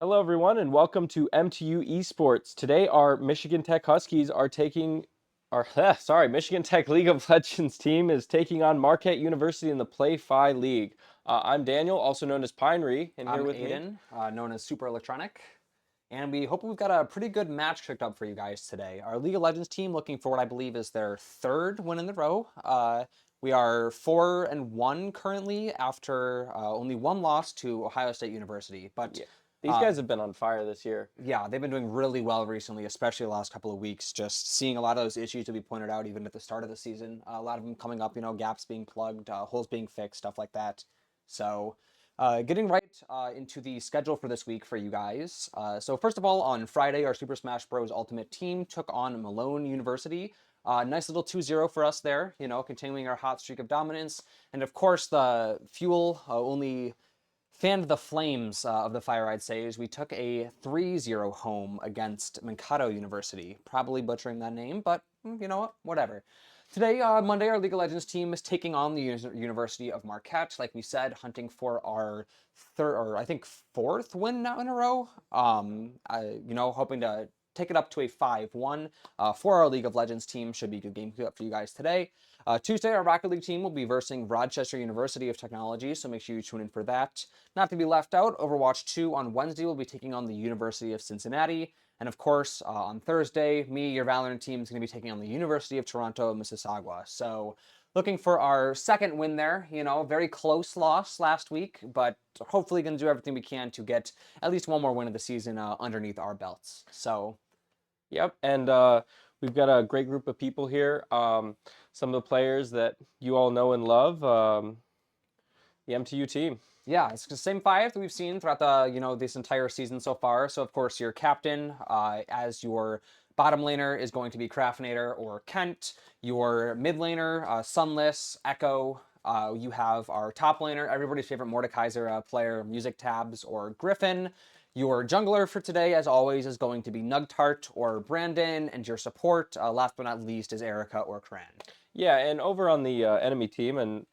Hello, everyone, and welcome to MTU Esports. Today, our Michigan Tech Huskies are taking, our Michigan Tech League of Legends team is taking on Marquette University in the Playfly League. I'm Daniel, also known as Pinery, and here I'm with me. Aiden, known as Super Electronic, and we hope we've got a pretty good match cooked up for you guys today. Our League of Legends team looking for what I believe is their third win in the row. We are 4-1 currently after only one loss to Ohio State University. But Yeah, these guys have been on fire this year. yeah, they've been doing really well recently, especially the last couple of weeks. Just seeing a lot of those issues that we pointed out even at the start of the season. A lot of them coming up, gaps being plugged, holes being fixed, stuff like that. So, getting right into the schedule for this week for you guys. So first of all, on Friday, our Super Smash Bros. Ultimate team took on Malone University. Nice little 2-0 for us there, continuing our hot streak of dominance. And of course, the fuel only fanned the flames of the fire, I'd say, is we took a 3-0 home against Mankato University. Probably butchering that name, but you know what? Whatever. Today, Monday, our League of Legends team is taking on the University of Marquette. Like we said, hunting for our third, or I think fourth win now in a row. Hoping to take it up to a 5-1 for our League of Legends team. Should be a good game for you guys today. Tuesday, our Rocket League team will be versing Rochester University of Technology, so make sure you tune in for that. Not to be left out, Overwatch 2 on Wednesday will be taking on the University of Cincinnati. And of course, on Thursday, your Valorant team is going to be taking on the University of Toronto Mississauga. So looking for our second win there. Very close loss last week, but hopefully going to do everything we can to get at least one more win of the season underneath our belts. So, Yep, and we've got a great group of people here. Some of the players that you all know and love, the MTU team. yeah, it's the same five that we've seen throughout this entire season so far. So of course your captain, as your bottom laner is going to be Craftinator or Kent. Your mid laner, Sunless, Echo. You have our top laner, everybody's favorite Mordekaiser player, Music Tabs or Griffin. Your jungler for today, as always, is going to be Nugtart or Brandon, and your support, last but not least, is Erica or Kran. Yeah, and over on the enemy team, and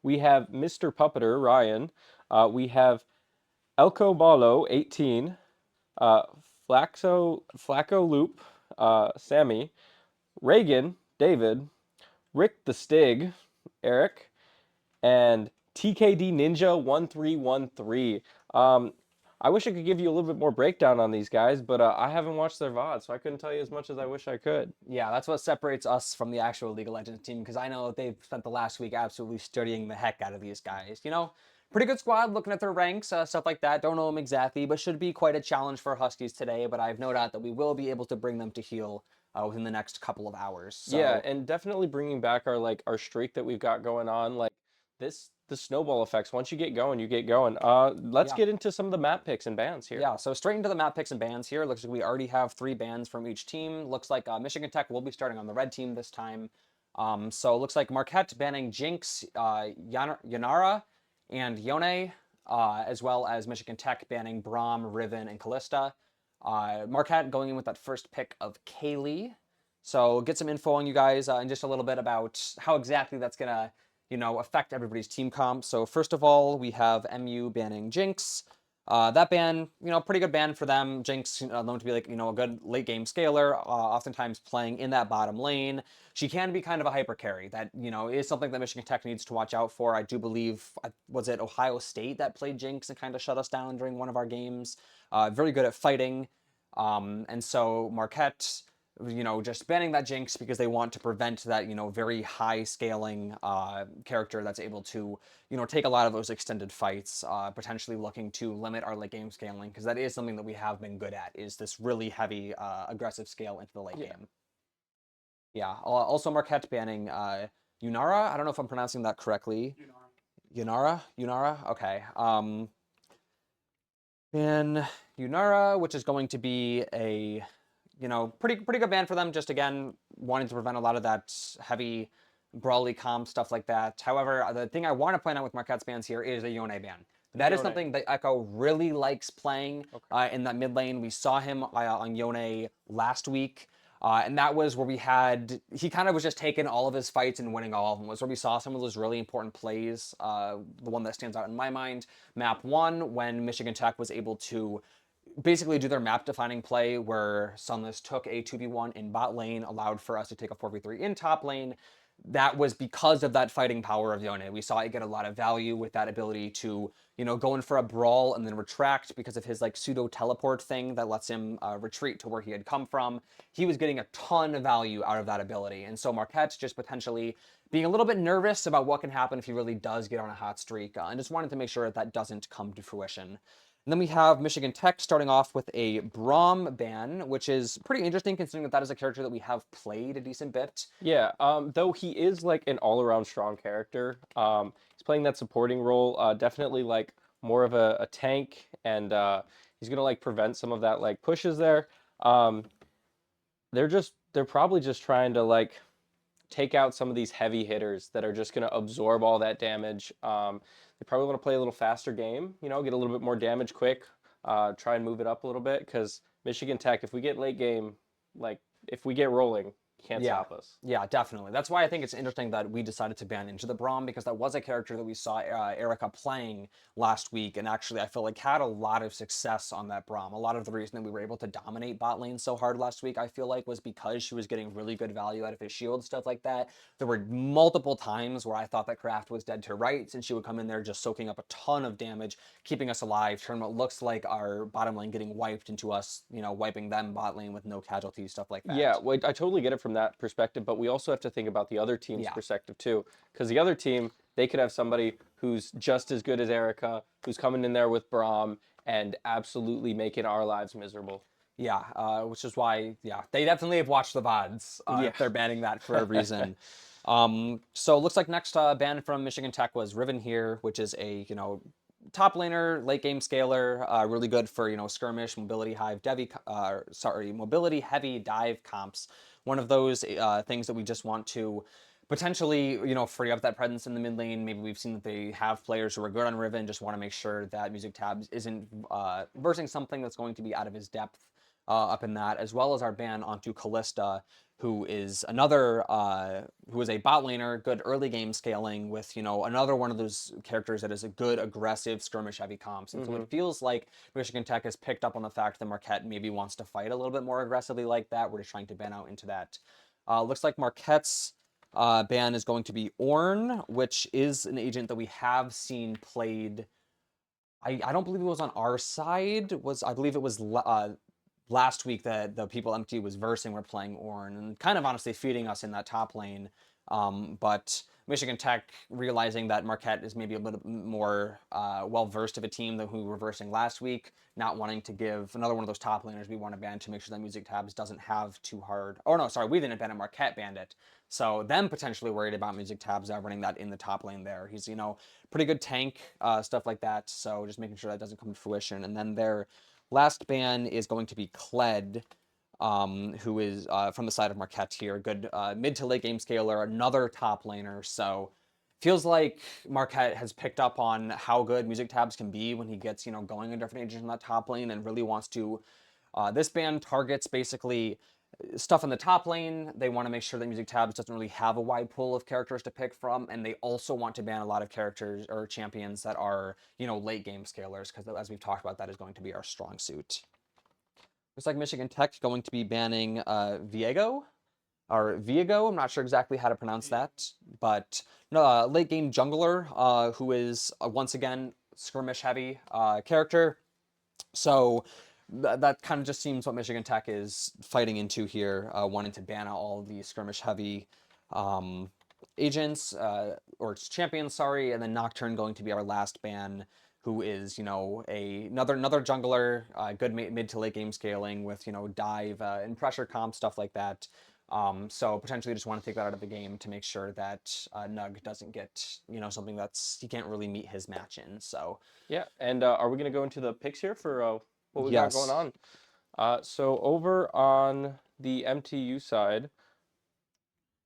we have Mr. Puppeter Ryan. We have Elko Balo 18, uh, Flacco Loop, Sammy, Reagan David, Rick the Stig, Eric, and TKD Ninja 1313. I wish I could give you a little bit more breakdown on these guys, but I haven't watched their VOD, so I couldn't tell you as much as I wish I could. Yeah, that's what separates us from the actual League of Legends team, because I know they've spent the last week absolutely studying the heck out of these guys. Pretty good squad, looking at their ranks, stuff like that. Don't know them exactly, but should be quite a challenge for Huskies today. But I have no doubt that we will be able to bring them to heel within the next couple of hours. Yeah, So and definitely bringing back our streak that we've got going on. Like the snowball effects. Once you get going, you get going. Let's yeah, get into some of the map picks and bans here. yeah. So straight into the map picks and bans here. Looks like we already have 3 bans from each team. Looks like Michigan Tech will be starting on the red team this time. So it looks like Marquette banning Jinx, Yanara, and Yone, as well as Michigan Tech banning Braum, Riven, and Callista. Marquette going in with that first pick of Kaylee. So get some info on you guys and just a little bit about how exactly that's going to, affect everybody's team comp. So first of all, we have MU banning Jinx. That ban, pretty good ban for them. Jinx, known to be like, a good late game scaler, oftentimes playing in that bottom lane. She can be kind of a hyper carry. That, is something that Michigan Tech needs to watch out for. I do believe, was it Ohio State that played Jinx and kind of shut us down during one of our games? Very good at fighting. And so Marquette, just banning that Jinx because they want to prevent that, very high scaling character that's able to, take a lot of those extended fights, potentially looking to limit our late game scaling, because that is something that we have been good at, is this really heavy aggressive scale into the late game. Yeah. Also Marquette banning Yunara. I don't know if I'm pronouncing that correctly. Yunara. Okay. Ban Yunara, which is going to be a pretty good ban for them. Just again, wanting to prevent a lot of that heavy brawly comp stuff like that. However, the thing I want to point out with Marquette's bans here is a Yone ban. That is something that Echo really likes playing in that mid lane. We saw him on Yone last week. And that was where he kind of was just taking all of his fights and winning all of them, was where we saw some of those really important plays. The one that stands out in my mind, map one, when Michigan Tech was able to basically do their map defining play where Sunless took a 2v1 in bot lane, allowed for us to take a 4v3 in top lane. That was because of that fighting power of Yone. We saw it get a lot of value with that ability to, go in for a brawl and then retract because of his like pseudo teleport thing that lets him retreat to where he had come from. He was getting a ton of value out of that ability. And so Marquette's just potentially being a little bit nervous about what can happen if he really does get on a hot streak, and just wanted to make sure that that doesn't come to fruition. And then we have Michigan Tech starting off with a Braum ban, which is pretty interesting considering that that is a character that we have played a decent bit. Yeah, though he is like an all-around strong character. He's playing that supporting role, definitely like more of a tank, and he's gonna like prevent some of that like pushes there. Um, they're probably just trying to like take out some of these heavy hitters that are just gonna absorb all that damage. They probably want to play a little faster game, get a little bit more damage quick, try and move it up a little bit because Michigan Tech, if we get late game, like if we get rolling, can't Yeah, stop us. yeah, definitely. That's why I think it's interesting that we decided to ban Into the Braum, because that was a character that we saw Erica playing last week, and actually I feel like had a lot of success on that Braum. A lot of the reason that we were able to dominate bot lane so hard last week, I feel like, was because she was getting really good value out of his shield, stuff like that. There were multiple times where I thought that Kraft was dead to rights, and she would come in there just soaking up a ton of damage, keeping us alive, turn what looks like our bottom lane getting wiped into us, wiping them bot lane with no casualties, stuff like that. Yeah, well, I totally get it from that perspective, but we also have to think about the other team's Yeah. perspective too, because the other team, they could have somebody who's just as good as Erica, who's coming in there with Braum and absolutely making our lives miserable. Yeah, which is why, yeah, they definitely have watched the VODs Yeah. if they're banning that for a reason. So it looks like next ban from Michigan Tech was Riven here, which is a, top laner, late game scaler, really good for, skirmish, mobility heavy dive comps. One of those things that we just want to potentially, free up that presence in the mid lane. Maybe we've seen that they have players who are good on Riven, just want to make sure that Music Tabs isn't versing something that's going to be out of his depth up in that, as well as our ban onto Callista, who is another, who is a bot laner, good early game scaling with, another one of those characters that is a good aggressive skirmish heavy comps. And so it feels like Michigan Tech has picked up on the fact that Marquette maybe wants to fight a little bit more aggressively like that. We're just trying to ban out into that. Looks like Marquette's ban is going to be Ornn, which is an agent that we have seen played. I don't believe it was on our side. I believe it was last week that the people MT was versing were playing Ornn and kind of honestly feeding us in that top lane. But Michigan Tech, realizing that Marquette is maybe a little more well-versed of a team than who we were versing last week, not wanting to give another one of those top laners we want to ban to make sure that Music Tabs doesn't have too hard. Oh no, sorry, we didn't ban it, Marquette banned it. So them potentially worried about Music Tabs running that in the top lane there. He's, pretty good tank, stuff like that. So just making sure that doesn't come to fruition. And then their last ban is going to be Kled, who is from the side of Marquette here. Good mid to late game scaler, another top laner. So feels like Marquette has picked up on how good Music Tabs can be when he gets, going in different agents in that top lane, and really wants to. This ban targets basically stuff in the top lane. They want to make sure that Music Tabs doesn't really have a wide pool of characters to pick from, and they also want to ban a lot of characters or champions that are, late game scalers, because as we've talked about, that is going to be our strong suit. Looks like Michigan Tech going to be banning Viego, or Viego. I'm not sure exactly how to pronounce that, but no, late game jungler who is once again skirmish heavy character. So that kind of just seems what Michigan Tech is fighting into here, wanting to ban out all of the skirmish heavy agents or champions, sorry, and then Nocturne going to be our last ban, who is, another jungler, good mid to late game scaling with, dive and pressure comp, stuff like that. So potentially just want to take that out of the game to make sure that Nug doesn't get, something he can't really meet his match in. So Yeah, and are we going to go into the picks here for what we got going yes. on? So over on the MTU side,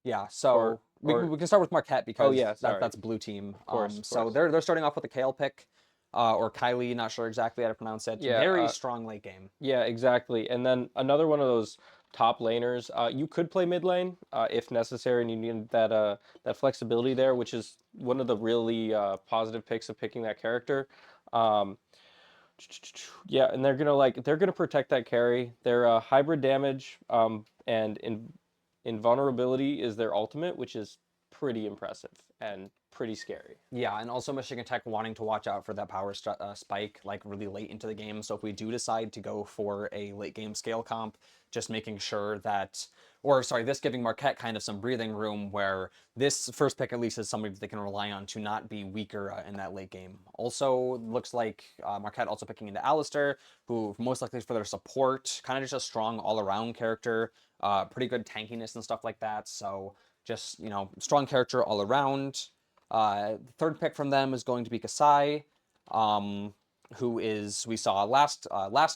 Yeah, or so we can start with Marquette oh because yeah, sorry, that's blue team. of So course, they're starting off with a Kale pick, or Kylie, not sure exactly how to pronounce it. yeah, Very strong late game. yeah, exactly. And then another one of those top laners. You could play mid lane if necessary, and you need that flexibility there, which is one of the really positive picks of picking that character. Um, yeah, and they're gonna protect that carry. Their hybrid damage and invulnerability is their ultimate, which is pretty impressive and pretty scary. Yeah, and also Michigan Tech wanting to watch out for that spike like really late into the game. So if we do decide to go for a late game scale comp, just making sure that, or sorry, this giving Marquette kind of some breathing room where this first pick at least is somebody that they can rely on to not be weaker in that late game. Also, looks like Marquette also picking into Alistair, who most likely for their support, kind of just a strong all-around character, pretty good tankiness and stuff like that. So just, strong character all around. The third pick from them is going to be Kasai, who is we saw last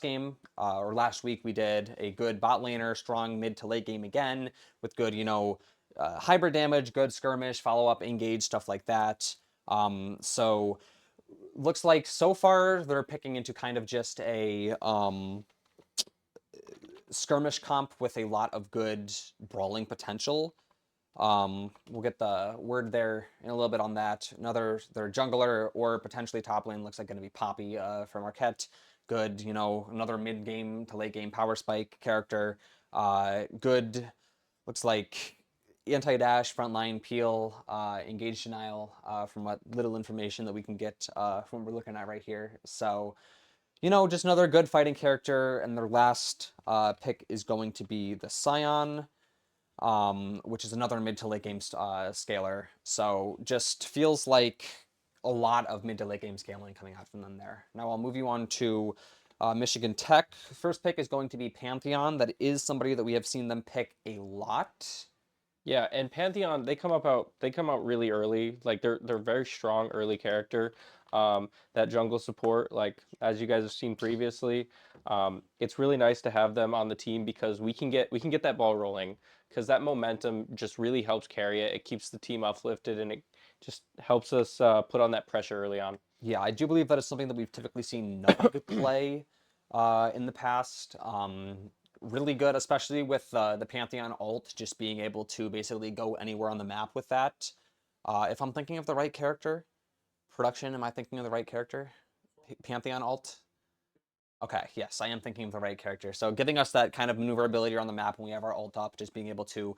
game or last week we did a good bot laner, strong mid to late game again with good hybrid damage, good skirmish, follow up, engage stuff like that. So looks like so far they're picking into kind of just a skirmish comp with a lot of good brawling potential. We'll get the word there in a little bit on that. Their jungler or potentially top lane looks like going to be Poppy from Marquette. Good, another mid game to late game power spike character. Good, looks like anti-dash, frontline peel, engage denial from what little information that we can get from what we're looking at right here. So, just another good fighting character. And their last pick is going to be the Scion, which is another mid to late game scaler. So just feels like a lot of mid to late game scaling coming out from them there. Now I'll move you on to Michigan Tech. First pick is going to be Pantheon. That is somebody that we have seen them pick a lot. Yeah, and Pantheon they come out really early. Like they're very strong early character. That jungle support, like as you guys have seen previously, it's really nice to have them on the team because we can get that ball rolling because that momentum just really helps carry it. It keeps the team uplifted and it just helps us put on that pressure early on. Yeah, I do believe that is something that we've typically seen Nug play in the past. Really good, especially with the Pantheon ult, just being able to basically go anywhere on the map with that. If I'm thinking of the right character, production, am I thinking of the right character? Pantheon ult? Okay, yes, I am thinking of the right character. So giving us that kind of maneuverability on the map when we have our ult up, just being able to,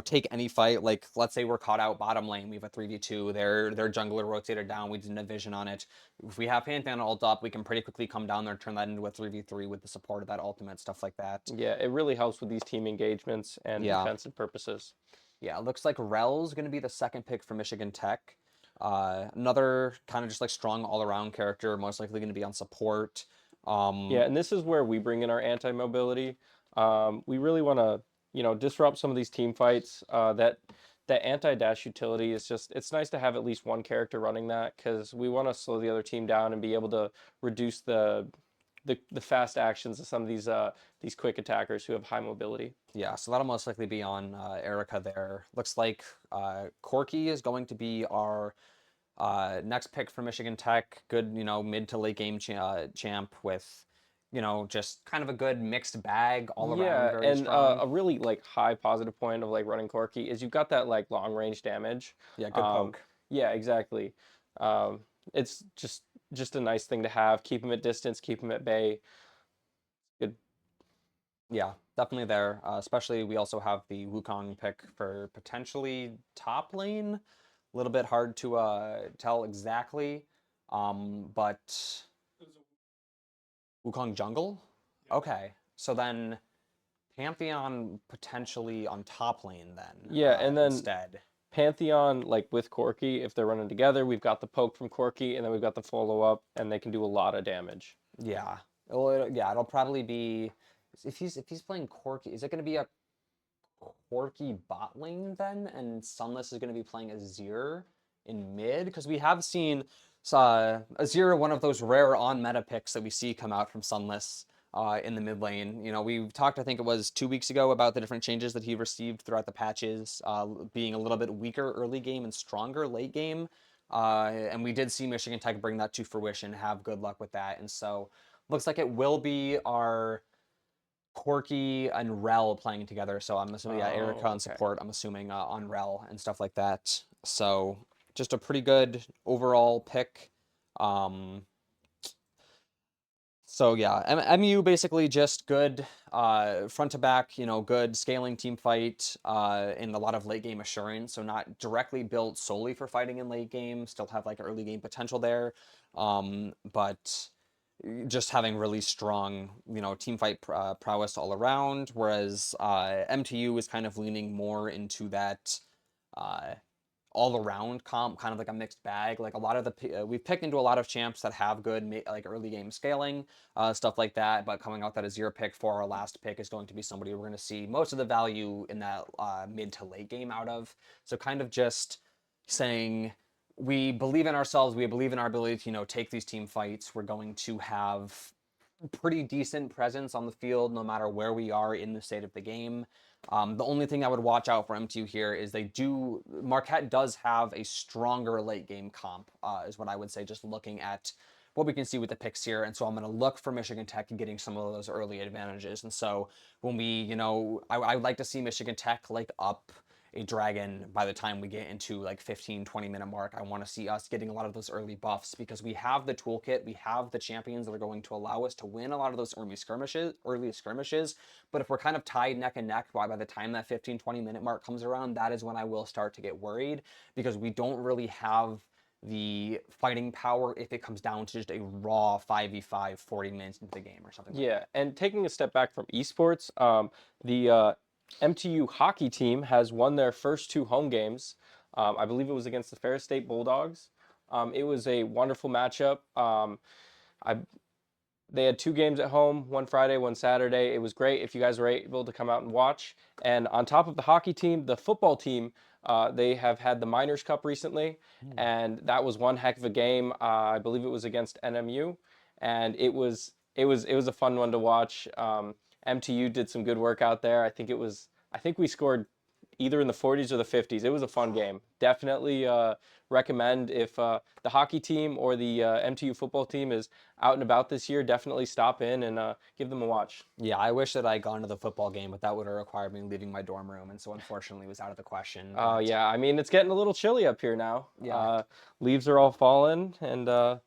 take any fight. Like, let's say we're caught out bottom lane, we have a 3v2, their jungler rotated down, we didn't have vision on it. If we have Pantheon ult up, we can pretty quickly come down there and turn that into a 3v3 with the support of that ultimate, stuff like that. Yeah, it really helps with these team engagements and Yeah. defensive purposes. Yeah, it looks like Rel's going to be the second pick for Michigan Tech. Another kind of just like strong all-around character, most likely going to be on support. Yeah, and this is where we bring in our anti-mobility. We really want to, disrupt some of these team fights. That anti-dash utility is just, it's nice to have at least one character running that because we want to slow the other team down and be able to reduce the fast actions of some of these quick attackers who have high mobility. Yeah, so that'll most likely be on Erica there. Looks like Corky is going to be our next pick for Michigan Tech. Good, mid to late game champ with, just kind of a good mixed bag all around, Yeah, very and strong. a really like high positive point of like running Corki is you've got that like long range damage. Yeah, good Um, poke. yeah, exactly. It's just a nice thing to have. Keep him at distance, keep him at bay. Good. Yeah, definitely there. Especially we also have the Wukong pick for potentially top lane. A little bit hard to tell exactly, but Wukong jungle. Okay, so then Pantheon potentially on top lane then Yeah, and then instead. Pantheon like with Corki, if they're running together, we've got the poke from Corki, and then we've got the follow up, and they can do a lot of damage. Yeah. Yeah, it'll probably be if he's playing Corky, is it going to be a Corky bot lane then, and Sunless is going to be playing Azir in mid? Because we have seen Azir, one of those rare on meta picks that we see come out from Sunless in the mid lane. We talked, I think it was 2 weeks ago, about the different changes that he received throughout the patches, being a little bit weaker early game and stronger late game. And we did see Michigan Tech bring that to fruition, have good luck with that. And so looks like it will be our Corky and Rel playing together. So I'm assuming, yeah, Erica Oh, on okay. support. I'm assuming on Rel and stuff like that. So just a pretty good overall pick. Um, so yeah, MU basically just good front to back, good scaling team fight and a lot of late game assurance. So not directly built solely for fighting in late game, still have like early game potential there. But just having really strong, team fight prowess all around. Whereas MTU is kind of leaning more into that uh, all around comp, kind of like a mixed bag. Like a lot of we've picked into a lot of champs that have good like early game scaling, stuff like that. But coming out that a zero pick for our last pick is going to be somebody we're going to see most of the value in that mid to late game out of. So kind of just saying we believe in ourselves, we believe in our ability to take these team fights. We're going to have pretty decent presence on the field no matter where we are in the state of the game. The only thing I would watch out for MTU here is Marquette does have a stronger late game comp, is what I would say, just looking at what we can see with the picks here. And so I'm going to look for Michigan Tech and getting some of those early advantages. And so when I would like to see Michigan Tech like up a dragon by the time we get into like 15-20 minute mark. I want to see us getting a lot of those early buffs because we have the toolkit, we have the champions that are going to allow us to win a lot of those early skirmishes. But if we're kind of tied neck and neck by the time that 15-20 minute mark comes around, that is when I will start to get worried because we don't really have the fighting power if it comes down to just a raw 5v5 40 minutes into the game or something like Yeah, that. and taking a step back from esports, the MTU hockey team has won their first two home games. I believe it was against the Ferris State Bulldogs. It was a wonderful matchup. I They had two games at home, one Friday, one Saturday. It was great if you guys were able to come out and watch. And on top of the hockey team, the football team, they have had the Miners Cup recently, and that was one heck of a game. I believe it was against NMU, and it was a fun one to watch. MTU did some good work out there. I think we scored either in the 40s or the 50s. It was a fun game. Definitely recommend if the hockey team or the MTU football team is out and about this year, definitely stop in and give them a watch. Yeah, I wish that I had gone to the football game, but that would have required me leaving my dorm room, and so unfortunately was out of the question. But Yeah, I mean, it's getting a little chilly up here now. yeah, Leaves are all falling, and yeah,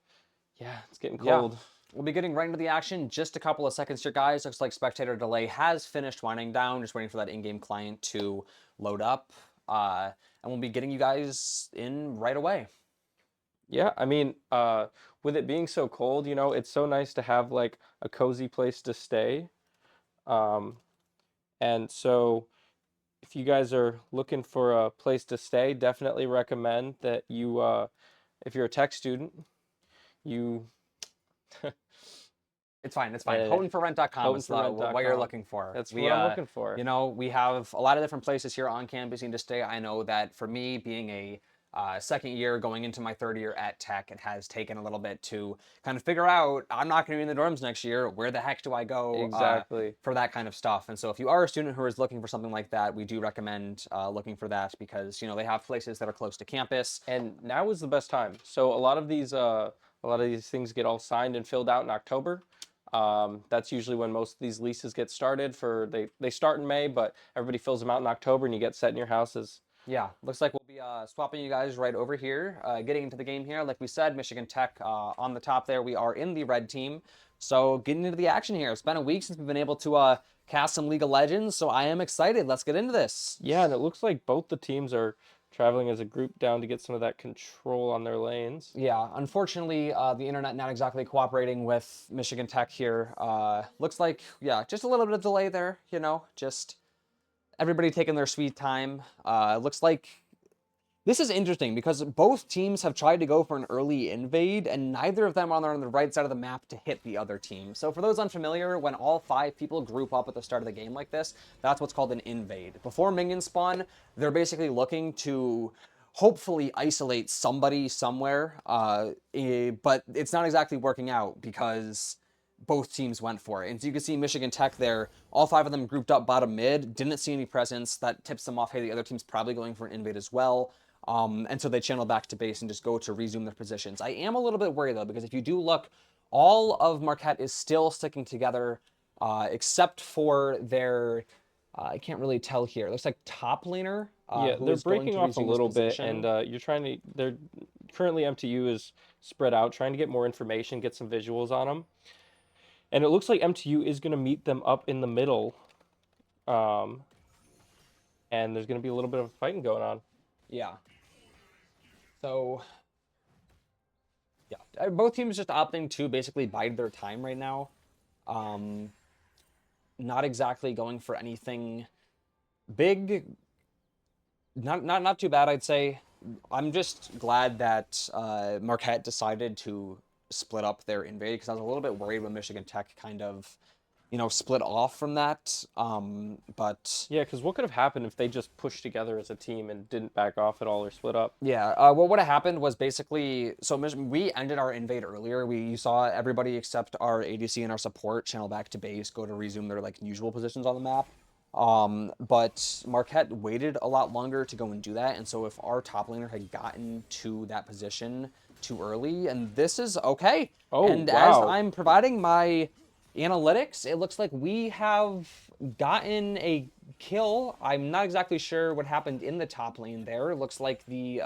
it's getting yeah, cold. we'll be getting right into the action. Just a couple of seconds here, guys. Looks like spectator delay has finished winding down. Just waiting for that in-game client to load up, and we'll be getting you guys in right away. Yeah, I mean, with it being so cold, it's so nice to have like a cozy place to stay. Um, and so if you guys are looking for a place to stay, definitely recommend that if you're a tech student, you It's fine. It's fine. uh, Homeforrent.com is what you're homeforrent.com. looking for. That's what I'm looking for. We have a lot of different places here on campus you need to stay. I know that for me, being a second year going into my third year at Tech, it has taken a little bit to kind of figure out I'm not going to be in the dorms next year. Where the heck do I go Exactly. for that kind of stuff? And so if you are a student who is looking for something like that, we do recommend looking for that because they have places that are close to campus. And now is the best time. So a lot of these things get all signed and filled out in October. That's usually when most of these leases get started. They start in May, but everybody fills them out in October, and you get set in your houses. Yeah, looks like we'll be swapping you guys right over here. Getting into the game here, like we said, Michigan Tech on the top there. We are in the red team. So getting into the action here. It's been a week since we've been able to cast some League of Legends, so I am excited. Let's get into this. Yeah, and it looks like both the teams are traveling as a group down to get some of that control on their lanes. Yeah, unfortunately, the internet not exactly cooperating with Michigan Tech here. Looks like, yeah, just a little bit of delay there, just everybody taking their sweet time. Looks like this is interesting because both teams have tried to go for an early invade, and neither of them are on the right side of the map to hit the other team. So for those unfamiliar, when all 5 people group up at the start of the game like this, that's what's called an invade. Before minions spawn, they're basically looking to hopefully isolate somebody somewhere, but it's not exactly working out because both teams went for it. And so you can see Michigan Tech there, all 5 of them grouped up bottom mid, didn't see any presence. That tips them off, hey, the other team's probably going for an invade as well. And so they channel back to base and just go to resume their positions. I am a little bit worried though, because if you do look, all of Marquette is still sticking together except for their, I can't really tell here. It looks like top laner, Yeah, who they're is going breaking to off a resume his little bit, and position. you're trying to. They're currently MTU is spread out, trying to get more information, get some visuals on them, and it looks like MTU is going to meet them up in the middle, um, and there's going to be a little bit of fighting going on. Yeah. So yeah, both teams just opting to basically bide their time right now. Um, Not exactly going for anything big. Not too bad, I'd say. I'm just glad that Marquette decided to split up their invade because I was a little bit worried when Michigan Tech kind of, split off from that. But Yeah, because what could have happened if they just pushed together as a team and didn't back off at all or split up? yeah, what would have happened was basically so we ended our invade earlier. You saw everybody except our ADC and our support channel back to base, go to resume their like usual positions on the map. But Marquette waited a lot longer to go and do that, and so if our top laner had gotten to that position too early, and this is okay. Oh, And as wow. I'm providing my analytics, it looks like we have gotten a kill. I'm not exactly sure what happened in the top lane there. It looks like the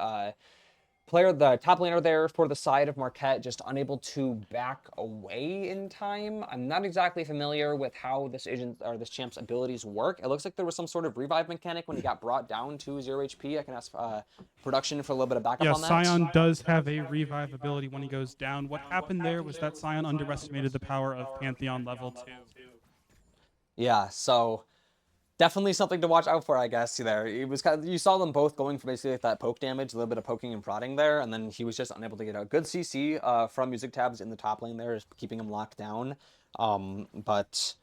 the top laner there for the side of Marquette, just unable to back away in time. I'm not exactly familiar with how this agent or this champ's abilities work. It looks like there was some sort of revive mechanic when he got brought down to 0 HP. I can ask production for a little bit of backup Yeah, on that. Scion does have a revive ability when he goes down. What happened there was that Scion underestimated the power of Pantheon level 2. Yeah, so definitely something to watch out for, I guess. There, it was kind of, you saw them both going for basically like that poke damage, a little bit of poking and prodding there, and then he was just unable to get a good CC from music tabs in the top lane there, just keeping him locked down. But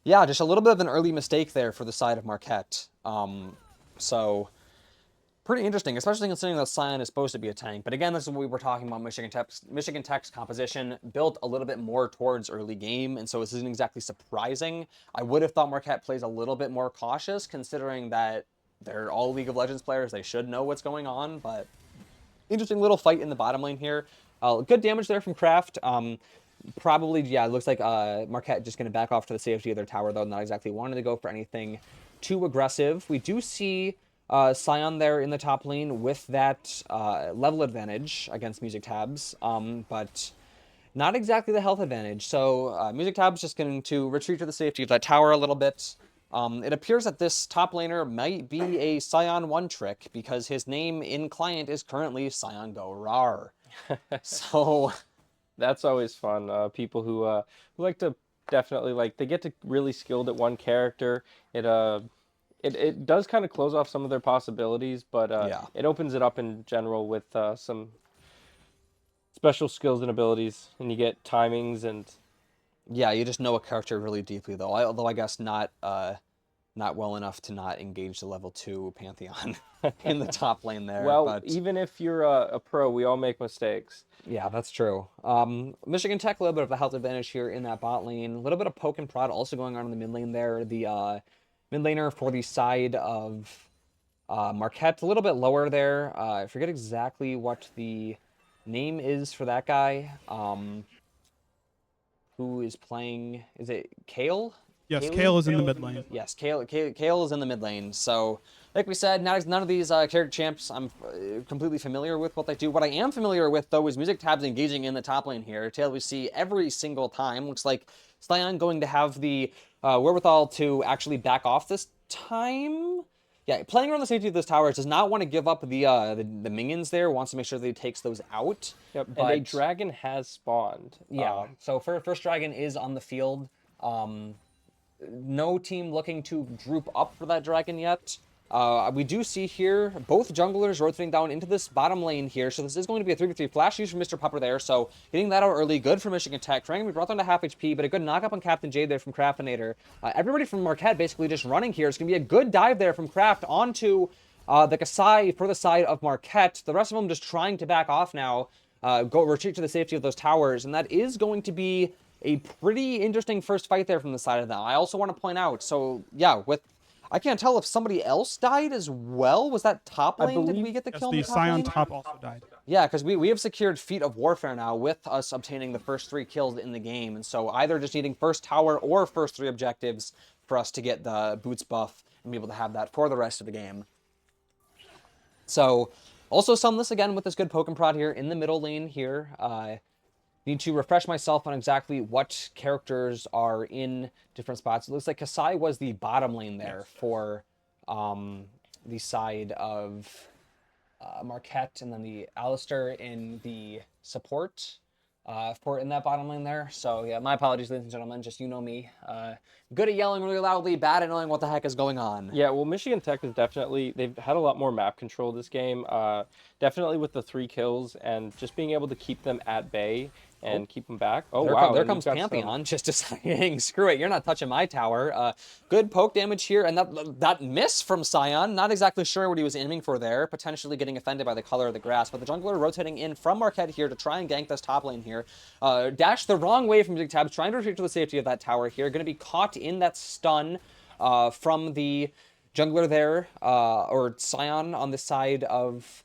yeah, just a little bit of an early mistake there for the side of Marquette. So pretty interesting, especially considering that Scion is supposed to be a tank. But again, this is what we were talking about. Michigan Tech's composition built a little bit more towards early game, and so this isn't exactly surprising. I would have thought Marquette plays a little bit more cautious, considering that they're all League of Legends players. They should know what's going on, but interesting little fight in the bottom lane here. Good damage there from Kraft. Probably, yeah, it looks like Marquette just going to back off to the safety of their tower, though, not exactly wanting to go for anything too aggressive. We do see Scion there in the top lane with that level advantage against Music Tabs, but not exactly the health advantage. So Music Tabs just going to retreat to the safety of that tower a little bit. It appears that this top laner might be a Scion one trick because his name in client is currently Scion Go Rar. So That's always fun. People who like to definitely like they get to really skilled at one character. It does kind of close off some of their possibilities, but yeah. it opens it up in general with some special skills and abilities, and you get timings and Yeah, you just know a character really deeply, though. Although I guess not well enough to not engage the level 2 Pantheon in the top lane there. well, But even if you're a pro, we all make mistakes. yeah, that's true. Michigan Tech, a little bit of a health advantage here in that bot lane. A little bit of poke and prod also going on in the mid lane there. The mid laner for the side of Marquette, a little bit lower there. I forget exactly what the name is for that guy. Who is playing? Is it Kale? Yes, Kaylee? Kale is in the mid lane. Yes, Kale is in the mid lane. So, like we said, none of these character champs I'm completely familiar with what they do. What I am familiar with, though, is Music Tabs engaging in the top lane here. Tail we see every single time. Looks like Scion going to have the wherewithal to actually back off this time. Yeah, playing around the safety of those towers does not want to give up the minions there. Wants to make sure that he takes those out. Yep, But and a dragon has spawned. yeah, so first dragon is on the field. No team looking to group up for that dragon yet. We do see here both junglers rotating down into this bottom lane here. So this is going to be a 3v3 flash use from Mr. Pupper there. So getting that out early, good for Michigan Tech. Trying to be brought down to half HP, but a good knock up on Captain Jade there from Craftinator. Everybody from Marquette basically just running here. It's going to be a good dive there from Craft onto the Kasai for the side of Marquette. The rest of them just trying to back off now. Go retreat to the safety of those towers. And that is going to be a pretty interesting first fight there from the side of them. I also want to point out, so yeah, I can't tell if somebody else died as well. Was that top lane? Did we get the Yes, kill in the the top Scion lane? top also died. Yeah, because we have secured Feat of Warfare now with us obtaining the first 3 kills in the game. And so either just needing first tower or first 3 objectives for us to get the boots buff and be able to have that for the rest of the game. So also Sunless again with this good poke and prod here in the middle lane here. Need to refresh myself on exactly what characters are in different spots. It looks like Kasai was the bottom lane there for the side of Marquette, and then the Alistair in the support for in that bottom lane there. So yeah, my apologies, ladies and gentlemen. Just you know me, good at yelling really loudly, bad at knowing what the heck is going on. Yeah, well, Michigan Tech is definitely, they've had a lot more map control this game. Definitely with the 3 kills and just being able to keep them at bay and keep them back. Oh, wow. There and comes you've got Pantheon just deciding, screw it, you're not touching my tower. Good poke damage here, and that miss from Scion, not exactly sure what he was aiming for there, potentially getting offended by the color of the grass, but the jungler rotating in from Marquette here to try and gank this top lane here. Dash the wrong way from Music Tabs, trying to retreat to the safety of that tower here, going to be caught in that stun from the jungler there, or Scion on the side of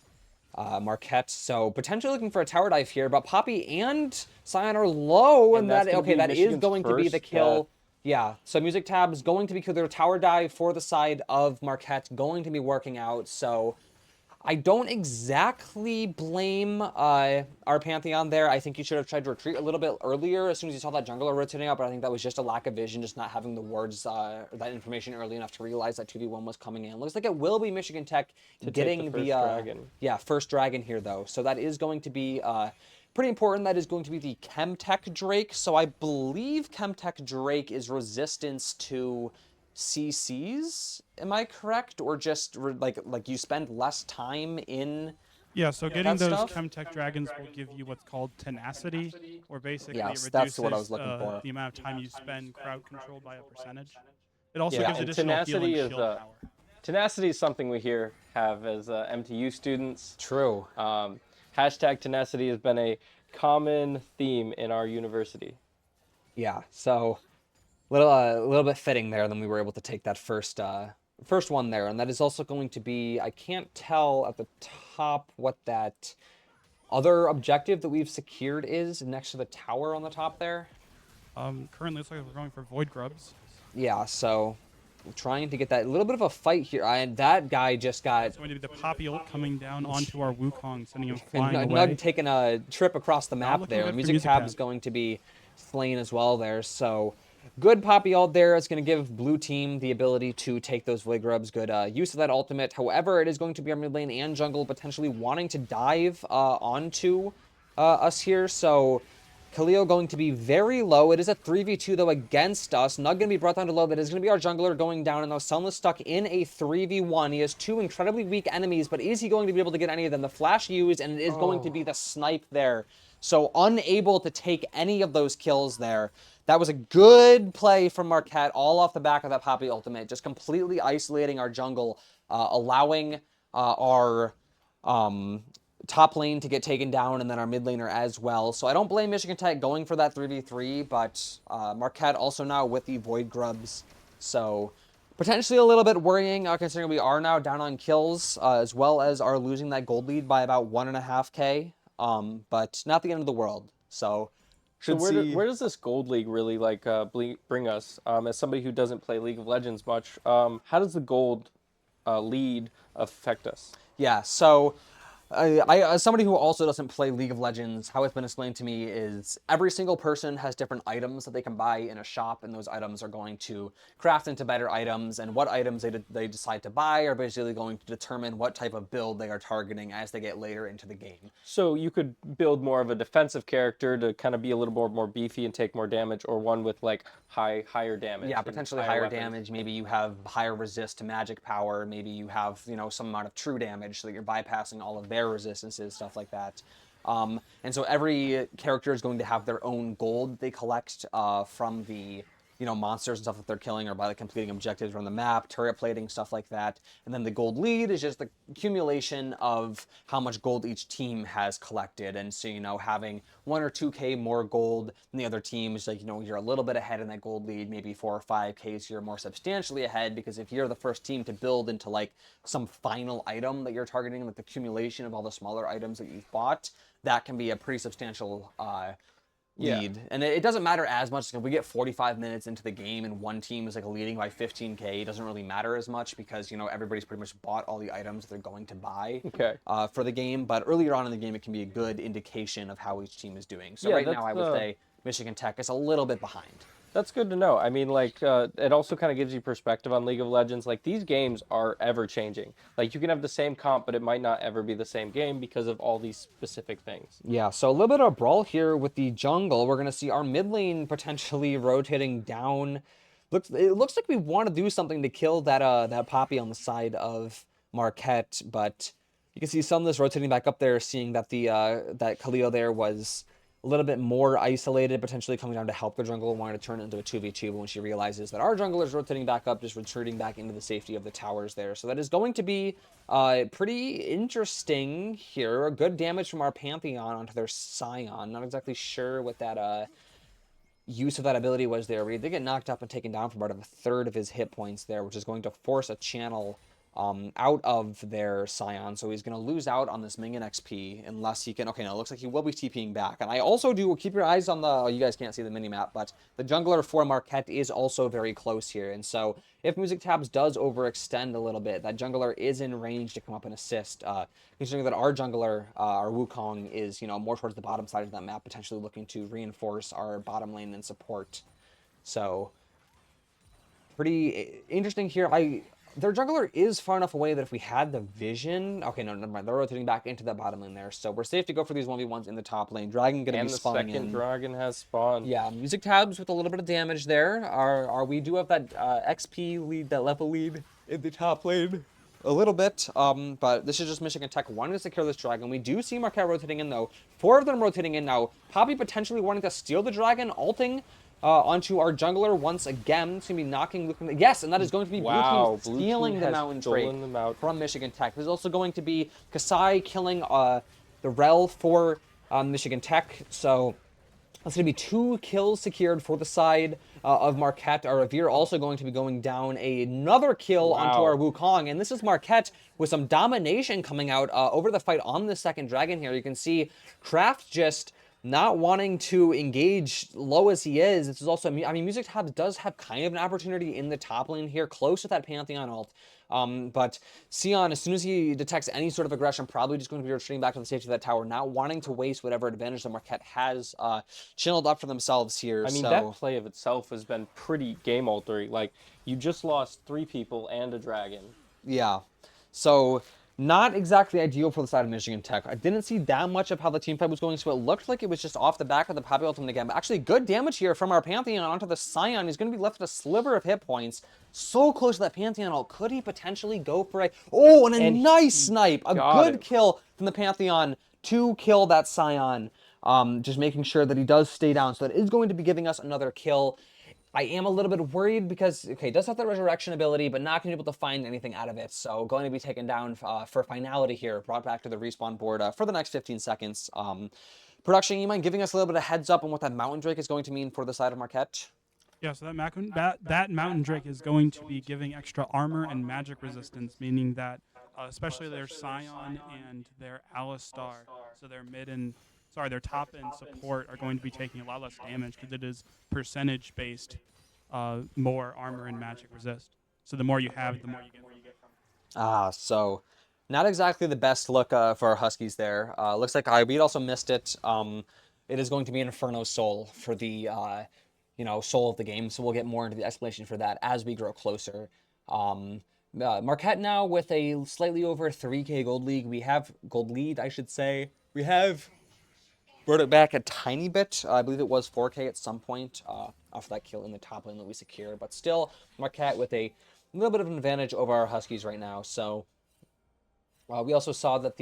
Marquette. So potentially looking for a tower dive here, but Poppy and Scion are low, and that gonna be that is Michigan's going to be the first kill. Yeah, so Music Tab is going to be their tower dive for the side of Marquette, going to be working out. So I don't exactly blame our Pantheon there. I think you should have tried to retreat a little bit earlier as soon as you saw that jungler rotating out, but I think that was just a lack of vision, just not having the words, or that information early enough to realize that 2v1 was coming in. Looks like it will be Michigan Tech getting the first dragon. Yeah, first dragon here, though. So that is going to be pretty important. That is going to be the Chemtech Drake. So I believe Chemtech Drake is resistance to CCs, am I correct? Or just like you spend less time in Yeah, so getting those stuff? Chemtech dragons will give you what's called tenacity, where basically Yes, it that's reduces what I was looking for. the amount of time you spend crowd controlled by a percentage. It also Yeah, gives and additional heal and tenacity is shield power. tenacity is something we here have as MTU students. True. Hashtag tenacity has been a common theme in our university. Yeah, so a little bit fitting there. Then we were able to take that first one there, and that is also going to be, I can't tell at the top what that other objective that we've secured is next to the tower on the top there. Currently, looks like we're going for Void Grubs. Yeah, so trying to get that little bit of a fight here, and that guy just got It's going to be the Poppy ult coming down onto our Wukong, sending him flying away. Nug taking a trip across the map looking there. good for Music Music Tab Tab. is going to be slain as well there. So good Poppy ult there. It's going to give blue team the ability to take those Void Grubs. Good use of that ultimate. However, it is going to be our mid lane and jungle potentially wanting to dive onto us here. So Khalil going to be very low. It is a 3v2 though against us. Nug going to be brought down to low. That is going to be our jungler going down. And now Sunless stuck in a 3v1. He has 2 incredibly weak enemies, but is he going to be able to get any of them? The flash used, and it is going to be the snipe there. So unable to take any of those kills there. That was a good play from Marquette, all off the back of that Poppy ultimate. Just completely isolating our jungle, allowing our top lane to get taken down, and then our mid laner as well. So I don't blame Michigan Tech going for that 3v3, but Marquette also now with the Void Grubs. So potentially a little bit worrying, considering we are now down on kills, as well as are losing that gold lead by about 1.5k. But not the end of the world. So So where does this gold league really bring us? As somebody who doesn't play League of Legends much, how does the gold lead affect us? Yeah, so as somebody who also doesn't play League of Legends, how it's been explained to me is every single person has different items that they can buy in a shop, and those items are going to craft into better items, and what items they decide to buy are basically going to determine what type of build they are targeting as they get later into the game. So you could build more of a defensive character to kind of be a little more beefy and take more damage, or one with like higher damage. Yeah, and potentially higher weapons. damage. Maybe you have higher resist to magic power. Maybe you have, some amount of true damage so that you're bypassing all of their resistances, stuff like that. And so every character is going to have their own gold they collect from the monsters and stuff that they're killing, or by like completing objectives around the map, turret plating, stuff like that. And then the gold lead is just the accumulation of how much gold each team has collected. And so, having 1 or 2K more gold than the other teams, like, you're a little bit ahead in that gold lead, maybe 4 or 5K, so you're more substantially ahead, because if you're the first team to build into like some final item that you're targeting, like the accumulation of all the smaller items that you've bought, that can be a pretty substantial lead. And it doesn't matter as much. If we get 45 minutes into the game and one team is like leading by 15K, it doesn't really matter as much, because everybody's pretty much bought all the items they're going to buy for the game. But earlier on in the game, it can be a good indication of how each team is doing. So right now, I would say Michigan Tech is a little bit behind. That's good to know. I mean, like, it also kind of gives you perspective on League of Legends. Like, these games are ever changing. Like, you can have the same comp, but it might not ever be the same game because of all these specific things. Yeah, so a little bit of a brawl here with the jungle. We're going to see our mid lane potentially rotating down. It looks like we want to do something to kill that Poppy on the side of Marquette, but you can see some of this rotating back up there, seeing that that Khalil there was a little bit more isolated, potentially coming down to help the jungle and wanting to turn it into a 2v2, but when she realizes that our jungler is rotating back up, just retreating back into the safety of the towers there. So that is going to be pretty interesting here. A good damage from our Pantheon onto their Scion. Not exactly sure what that use of that ability was there. We did get knocked up and taken down for about a third of his hit points there, which is going to force a channel out of their Scion, so he's going to lose out on this minion XP unless he can... Okay, no, it looks like he will be TPing back. And I also do... Keep your eyes on the... Oh, you guys can't see the mini-map, but the jungler for Marquette is also very close here. And so if Music Tabs does overextend a little bit, that jungler is in range to come up and assist. Considering that our jungler, our Wukong, is, more towards the bottom side of that map, potentially looking to reinforce our bottom lane and support. So, pretty interesting here. Their jungler is far enough away that if we had the vision... Okay, no, never mind. They're rotating back into that bottom lane there. So we're safe to go for these 1v1s in the top lane. Dragon going to be spawning in. And the second dragon has spawned. Yeah, Music Tabs with a little bit of damage there. We do have that XP lead, that level lead in the top lane. A little bit, but this is just Michigan Tech wanting to secure this dragon. We do see Marquette rotating in, though. 4 of them rotating in now. Poppy potentially wanting to steal the dragon, ulting onto our jungler once again. It's going to be knocking Luke. Yes, and that is going to be Blue Team stealing the Mountain Drake from Michigan Tech. This is also going to be Kasai killing the Rel for Michigan Tech. So that's going to be 2 kills secured for the side of Marquette. Our Revere also going to be going down another kill onto our Wukong. And this is Marquette with some domination coming out over the fight on the second dragon here. You can see Kraft just not wanting to engage low as he is. This is also, I mean, Music Tabs does have kind of an opportunity in the top lane here, close to that Pantheon ult. But Sion, as soon as he detects any sort of aggression, probably just going to be retreating back to the safety of that tower, not wanting to waste whatever advantage that Marquette has channeled up for themselves here. I mean, that play of itself has been pretty game-altering. Like, you just lost 3 people and a dragon. Yeah. So not exactly ideal for the side of Michigan Tech. I didn't see that much of how the team fight was going, so it looked like it was just off the back of the Poppy ultimate again. But actually, good damage here from our Pantheon onto the Scion. He's going to be left with a sliver of hit points. So close to that Pantheon ult. Could he potentially go for a... Oh, and a nice snipe. A good kill from the Pantheon to kill that Scion. Just making sure that he does stay down. So that is going to be giving us another kill. I am a little bit worried because, okay, it does have the resurrection ability, but not going to be able to find anything out of it. So going to be taken down for finality here, brought back to the respawn board for the next 15 seconds. Production, you mind giving us a little bit of heads up on what that Mountain Drake is going to mean for the side of Marquette? Yeah, so that Mountain Drake is going to be giving extra armor and magic resistance, meaning that especially their Scion and their Alistar, so their their top end support are going to be taking a lot less damage because it is percentage based, more armor and magic resist. So the more you have, the more you get. So not exactly the best look for our Huskies there. Looks like we also missed it. It is going to be Inferno Soul for the soul of the game. So we'll get more into the explanation for that as we grow closer. Marquette now with a slightly over 3K gold league. We have gold lead, I should say. We have brought it back a tiny bit. I believe it was 4K at some point after that kill in the top lane that we secured. But still, Marquette with a little bit of an advantage over our Huskies right now. So we also saw that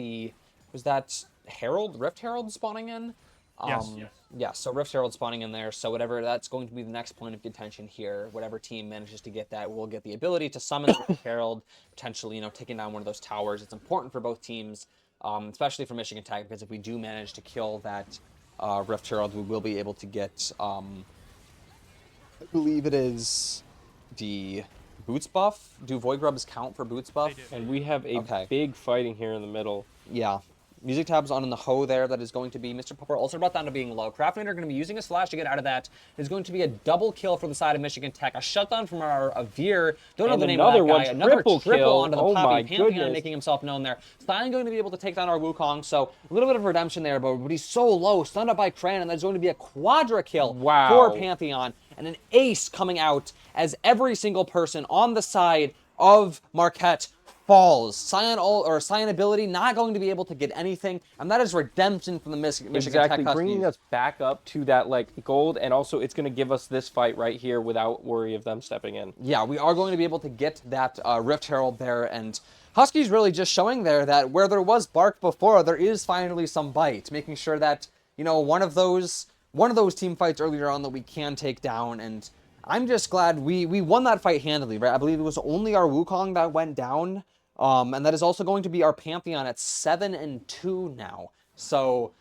was that Herald, Rift Herald spawning in? Yes. Yeah, so Rift Herald spawning in there. So whatever, that's going to be the next point of contention here. Whatever team manages to get that will get the ability to summon the Rift Herald, potentially, taking down one of those towers. It's important for both teams, especially for Michigan Tech, because if we do manage to kill that Rift Herald, we will be able to get, I believe it is the boots buff. Do Void Grubs count for boots buff? do. And we have a Okay. big fighting here in the middle. Yeah. Music tab's on in the hoe there. That is going to be Mr. Pupper. Also brought down to being low. Craftlaner going to be using a slash to get out of that. It's going to be a double kill for the side of Michigan Tech. A shutdown from our Avir. Don't know And the name of that another guy. one, Another triple triple kill. onto the Oh Poppy. my Pantheon goodness. making himself known there. Stein going to be able to take down our Wukong. So a little bit of redemption there, but he's so low. Stunned up by Cran, and that's going to be a quadra kill for Pantheon. And an ace coming out as every single person on the side of Marquette falls. Scion ability not going to be able to get anything, and that is redemption from the Michigan Tech Huskies. Bringing us back up to that gold, and also it's going to give us this fight right here without worry of them stepping in. Yeah, we are going to be able to get that Rift Herald there, and Huskies really just showing there that where there was bark before, there is finally some bite, making sure that one of those team fights earlier on that we can take down, and I'm just glad we won that fight handily, right? I believe it was only our Wukong that went down, and that is also going to be our Pantheon at 7-2 now. So,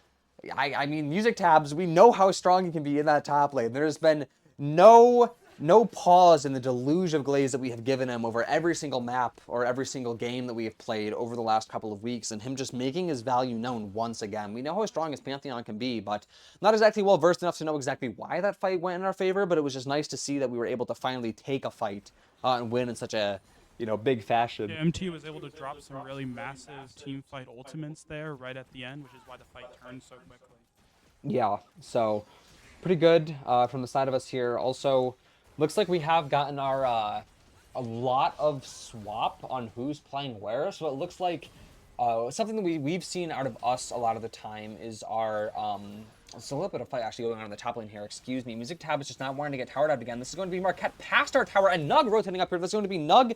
I mean, Music Tabs, we know how strong he can be in that top lane. There's been no pause in the deluge of glaze that we have given him over every single map or every single game that we have played over the last couple of weeks, and him just making his value known once again. We know how strong his Pantheon can be, but not exactly well versed enough to know exactly why that fight went in our favor, but it was just nice to see that we were able to finally take a fight and win in such a big fashion. Yeah, MT was able to drop some really massive team fight ultimates there right at the end, which is why the fight turned so quickly. Yeah, so pretty good from the side of us here. Also, looks like we have gotten our a lot of swap on who's playing where. So it looks like something that we've seen out of us a lot of the time is our it's a little bit of fight actually going on in the top lane here. Excuse me. Music Tab is just not wanting to get towered out again. This is going to be Marquette past our tower and Nug rotating up here. This is going to be Nug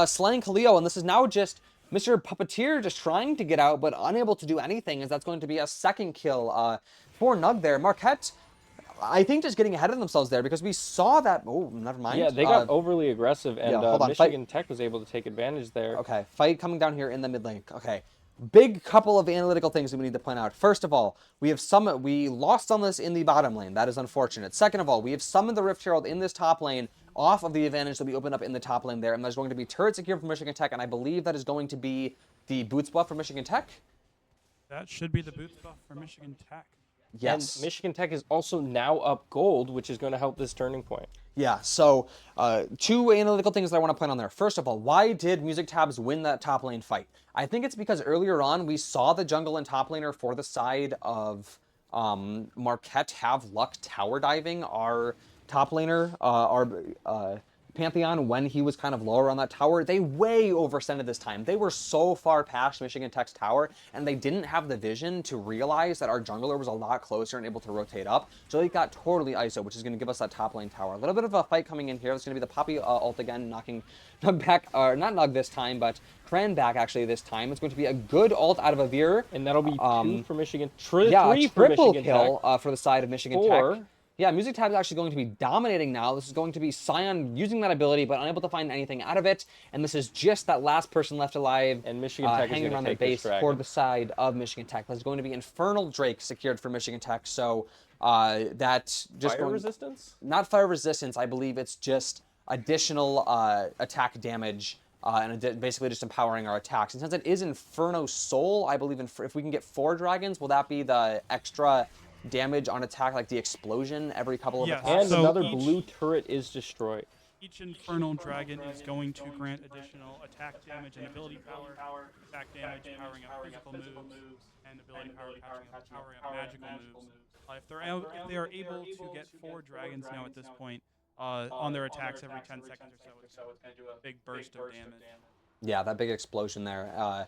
slaying Kaleo, and this is now just Mr. Puppeteer just trying to get out but unable to do anything, as that's going to be a second kill for Nug there. Marquette, I think, just getting ahead of themselves there, because we saw that. Oh, never mind. Yeah, they got overly aggressive, and hold on, Michigan Tech was able to take advantage there. Okay, fight coming down here in the mid lane. Okay, big couple of analytical things that we need to point out. First of all, we lost on this in the bottom lane. That is unfortunate. Second of all, we have summoned the Rift Herald in this top lane off of the advantage that we opened up in the top lane there, and there's going to be turret secure for Michigan Tech, and I believe that is going to be the boots buff for Michigan Tech. That should be the boots buff for Michigan Tech. Yes. And Michigan Tech is also now up gold, which is going to help this turning point. Yeah, so two analytical things that I want to point on there. First of all, why did Music Tabs win that top lane fight? I think it's because earlier on we saw the jungle and top laner for the side of Marquette have luck tower diving our top laner, our Pantheon, when he was kind of lower on that tower. They way overextended this time. They were so far past Michigan Tech's tower, and they didn't have the vision to realize that our jungler was a lot closer and able to rotate up. So they got totally ISO, which is going to give us that top lane tower. A little bit of a fight coming in here. It's going to be the Poppy ult again, knocking Nug back, or not Nug this time, but Kran back actually this time. It's going to be a good ult out of Avir. And that'll be 2 for Michigan. Yeah, three a for triple Michigan kill Tech. for the side of Michigan 4. Tech. Yeah, Music Tab is actually going to be dominating now. This is going to be Scion using that ability, but unable to find anything out of it. And this is just that last person left alive. And Michigan Tech is hanging gonna around the take this base dragon. for the side of Michigan Tech. There's going to be Infernal Drake secured for Michigan Tech. So that just Fire resistance? not fire resistance. I believe it's just additional attack damage. And basically just empowering our attacks. And since it is Inferno Soul, I believe if we can get 4 dragons, will that be the extra damage on attack, like the explosion every couple of Yes. attacks? And So another each- blue turret is destroyed. Each Infernal Dragon is going to grant additional attack damage and ability power, attack damage, powering up physical moves, and ability power powering up magical moves. If they are able to get 4 dragons now at this point on their attacks every 10 seconds or so, it's going to do a big burst of damage. Yeah, that big explosion there. And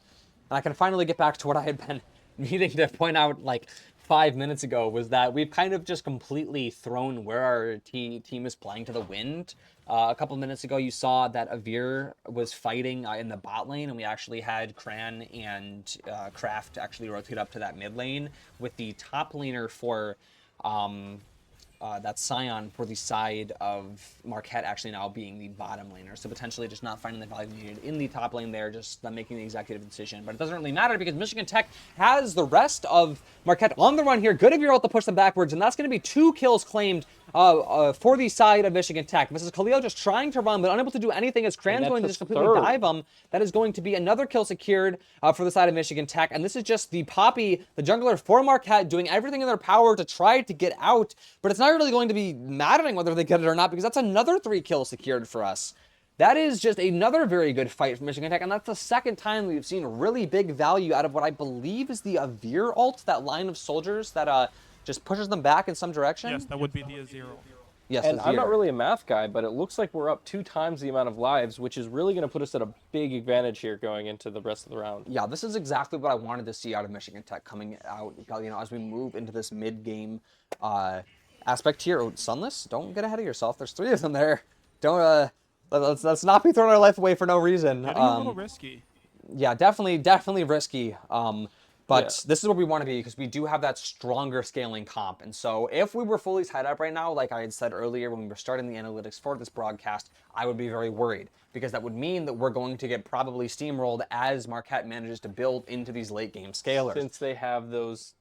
I can finally get back to what I had been needing to point out like 5 minutes ago was that we've kind of just completely thrown where our team is playing to the wind. A couple minutes ago, you saw that Avir was fighting in the bot lane, and we actually had Kran and Kraft actually rotate up to that mid lane, with the top laner for that Scion for the side of Marquette actually now being the bottom laner. So potentially just not finding the value needed in the top lane there, just making the executive decision. But it doesn't really matter because Michigan Tech has the rest of Marquette on the run here. Good of your ult to push them backwards, and that's going to be 2 kills claimed for the side of Michigan Tech. This is Khalil just trying to run, but unable to do anything as Cran's going to just completely dive him. That is going to be another kill secured for the side of Michigan Tech. And this is just the Poppy, the jungler for Marquette, doing everything in their power to try to get out. But it's not really going to be mattering whether they get it or not, because that's another 3 kills secured for us. That is just another very good fight for Michigan Tech, and that's the second time we've seen really big value out of what I believe is the Avir ult, that line of soldiers that just pushes them back in some direction. Yes, that would be the Azir. Yes, And I'm not Azir. really a math guy, but it looks like we're up 2 times the amount of lives, which is really going to put us at a big advantage here going into the rest of the round. Yeah, this is exactly what I wanted to see out of Michigan Tech coming out, as we move into this mid-game aspect here. Oh, Sunless, don't get ahead of yourself. There's 3 of them there. Don't, let's not be throwing our life away for no reason. Getting a little risky. Yeah, definitely risky. But this is where we want to be, because we do have that stronger scaling comp. And so if we were fully tied up right now, like I had said earlier when we were starting the analytics for this broadcast, I would be very worried, because that would mean that we're going to get probably steamrolled as Marquette manages to build into these late game scalers. Since they have those,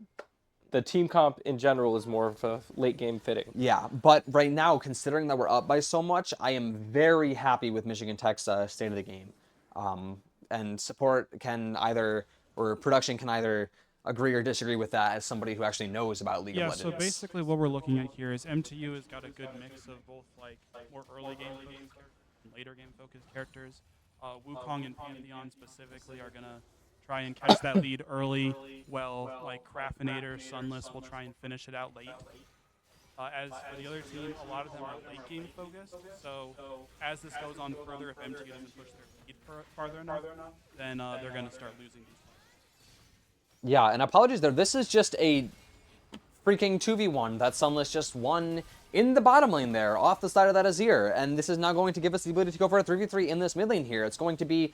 the team comp in general is more of a late game fitting. Yeah, but right now, considering that we're up by so much, I am very happy with Michigan Tech's state of the game. And support can either, or production can either agree or disagree with that as somebody who actually knows about League of Legends. So basically what we're looking at here is MTU has got a good mix of both like more early game focused and later game focused characters. Wukong and Pantheon specifically are gonna try and catch that lead early, while like Craftinator, Sunless will try and finish it out late. As for the other team, a lot of them are late game focused, so as this goes on further, if MTU doesn't push their lead farther enough, then they're going to start losing these fights. Yeah, and apologies there. This is just a freaking 2v1 that Sunless just won in the bottom lane there, off the side of that Azir. And this is now going to give us the ability to go for a 3v3 in this mid lane here. It's going to be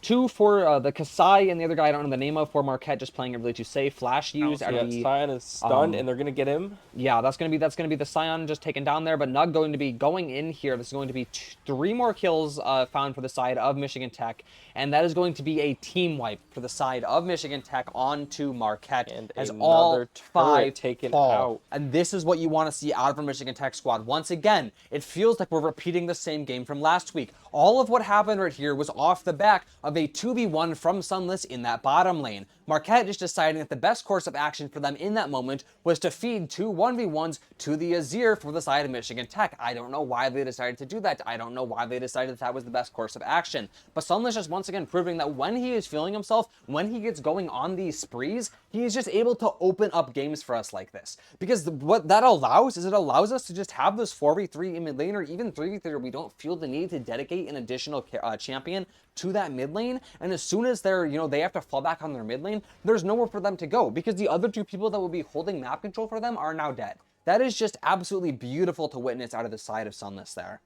2 for the Kasai and the other guy I don't know the name of for Marquette, just playing it really too safe. Flash use out of the Scion is stunned, and they're going to get him. Yeah, that's gonna be the Scion just taken down there, but Nug going to be going in here. This is going to be 3 more kills found for the side of Michigan Tech, and that is going to be a team wipe for the side of Michigan Tech onto Marquette, And as another all turret 5 taken fall. out. And this is what you want to see out of a Michigan Tech squad. Once again, it feels like we're repeating the same game from last week. All of what happened right here was off the back of a 2v1 from Sunless in that bottom lane. Marquette is deciding that the best course of action for them in that moment was to feed 2 1v1s to the Azir for the side of Michigan Tech. I don't know why they decided to do that. I don't know why they decided that was the best course of action. But Sunless is once again proving that when he is feeling himself, when he gets going on these sprees, he is just able to open up games for us like this. Because what that allows is it allows us to just have this 4v3 in mid lane, or even 3v3 where we don't feel the need to dedicate an additional champion to that mid lane, and as soon as they're, they have to fall back on their mid lane, there's nowhere for them to go, because the other 2 people that will be holding map control for them are now dead. That is just absolutely beautiful to witness out of the side of Sunless there.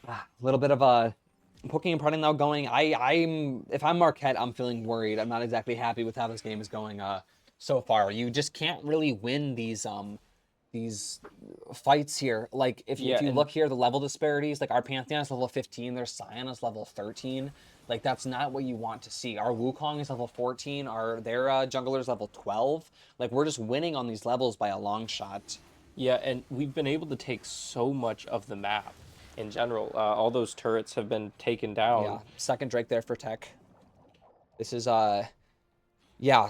A little bit of a poking and prodding now going. If I'm Marquette, I'm feeling worried. I'm not exactly happy with how this game is going so far. You just can't really win these fights here. Like if you look here, the level disparities, like our Pantheon is level 15, their Scion is level 13. Like that's not what you want to see. Our Wukong is level 14, their jungler is level 12. Like we're just winning on these levels by a long shot. Yeah, and we've been able to take so much of the map in general. All those turrets have been taken down. Yeah, second Drake there for Tech. This is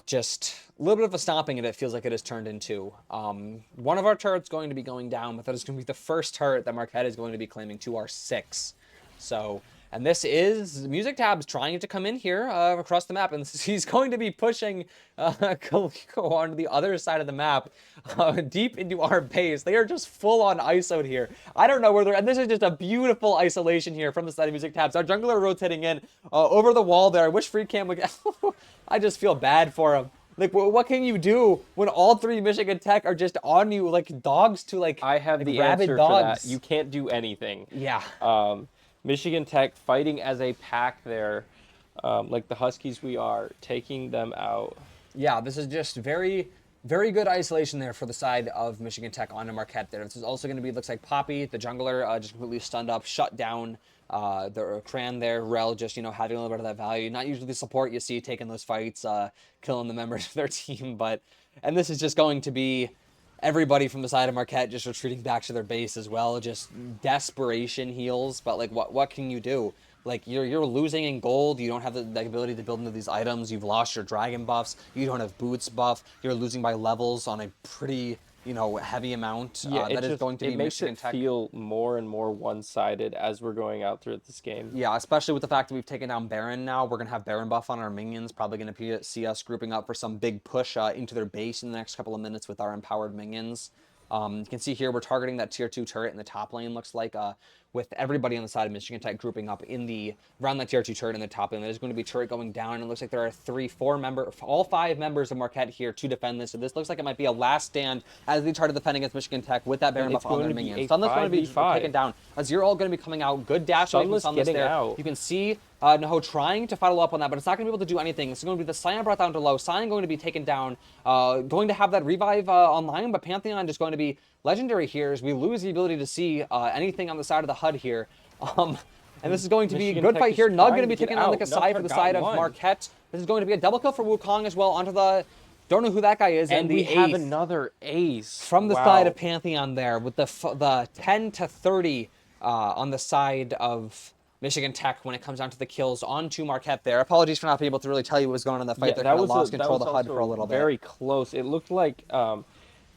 just a little bit of a stomping, and it feels like it has turned into. One of our turrets going to be going down, but that is going to be the first turret that Marquette is going to be claiming to our 6. So And this is Music Tabs trying to come in here across the map. And he's going to be pushing Kaliko onto the other side of the map, deep into our base. They are just full on ISO'd here. I don't know where they're... And this is just a beautiful isolation here from the side of Music Tabs. Our jungler rotating in over the wall there. I wish Free Cam would... I just feel bad for him. Like, what can you do when all three Michigan Tech are just on you like dogs to like I have like the rabid answer dogs? for that. You can't do anything. Yeah. Michigan Tech fighting as a pack there, like the Huskies we are, taking them out. Yeah, this is just very, very good isolation there for the side of Michigan Tech onto Marquette there. This is also going to be, looks like Poppy, the jungler, just completely stunned up, shut down. The Cran there, Rel just, having a little bit of that value. Not usually the support you see taking those fights, killing the members of their team, and this is just going to be everybody from the side of Marquette just retreating back to their base as well. Just desperation heals, but like what can you do? Like you're losing in gold. You don't have the ability to build into these items. You've lost your dragon buffs. You don't have boots buff. You're losing by levels on a pretty heavy amount. Yeah, That is going to be it makes Michigan it Tech. feel more and more one-sided as we're going out through this game. Yeah, especially with the fact that we've taken down Baron now. We're going to have Baron buff on our minions. Probably going to see us grouping up for some big push into their base in the next couple of minutes with our empowered minions. You can see here we're targeting that tier 2 turret in the top lane, looks like, with everybody on the side of Michigan Tech grouping up around that tier 2 turret in the top lane. There's going to be turret going down, and it looks like there are all 5 members of Marquette here to defend this. So this looks like it might be a last stand as they try to defend against Michigan Tech with that Baron buff on their minions. Sunless going to be taken down as you're all going to be coming out. Good dash away from Sunless there. Out. You can see Naho trying to follow up on that, but it's not going to be able to do anything. It's going to be the Cyan brought down to low. Cyan going to be taken down. Going to have that revive online, but Pantheon just going to be legendary here as we lose the ability to see anything on the side of the HUD here. And this is going to be a good fight here. Nug going to be taking on like a side for the side of Marquette. This is going to be a double kill for Wukong as well onto the... Don't know who that guy is. And we have another ace. From the side of Pantheon there with the 10 to 30 on the side of Michigan Tech when it comes down to the kills onto Marquette there. Apologies for not being able to really tell you what was going on in that fight. Yeah, They kind of lost control of the HUD for a little bit. Very close. It looked like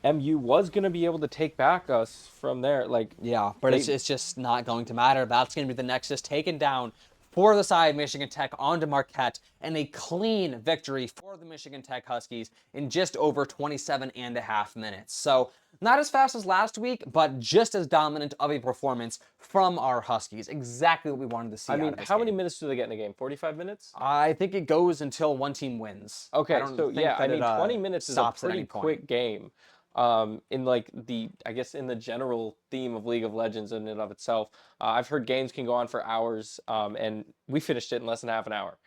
MU was going to be able to take back us from there. Yeah, but it's just not going to matter. That's going to be the Nexus taken down for the side of Michigan Tech onto Marquette, and a clean victory for the Michigan Tech Huskies in just over 27.5 minutes. So not as fast as last week, but just as dominant of a performance from our Huskies. Exactly what we wanted to see. I mean, how many minutes do they get in a game? 45 minutes? I think it goes until one team wins. Okay, so yeah, I mean, 20 minutes is a pretty quick game. In the general theme of League of Legends in and of itself. I've heard games can go on for hours, and we finished it in less than half an hour.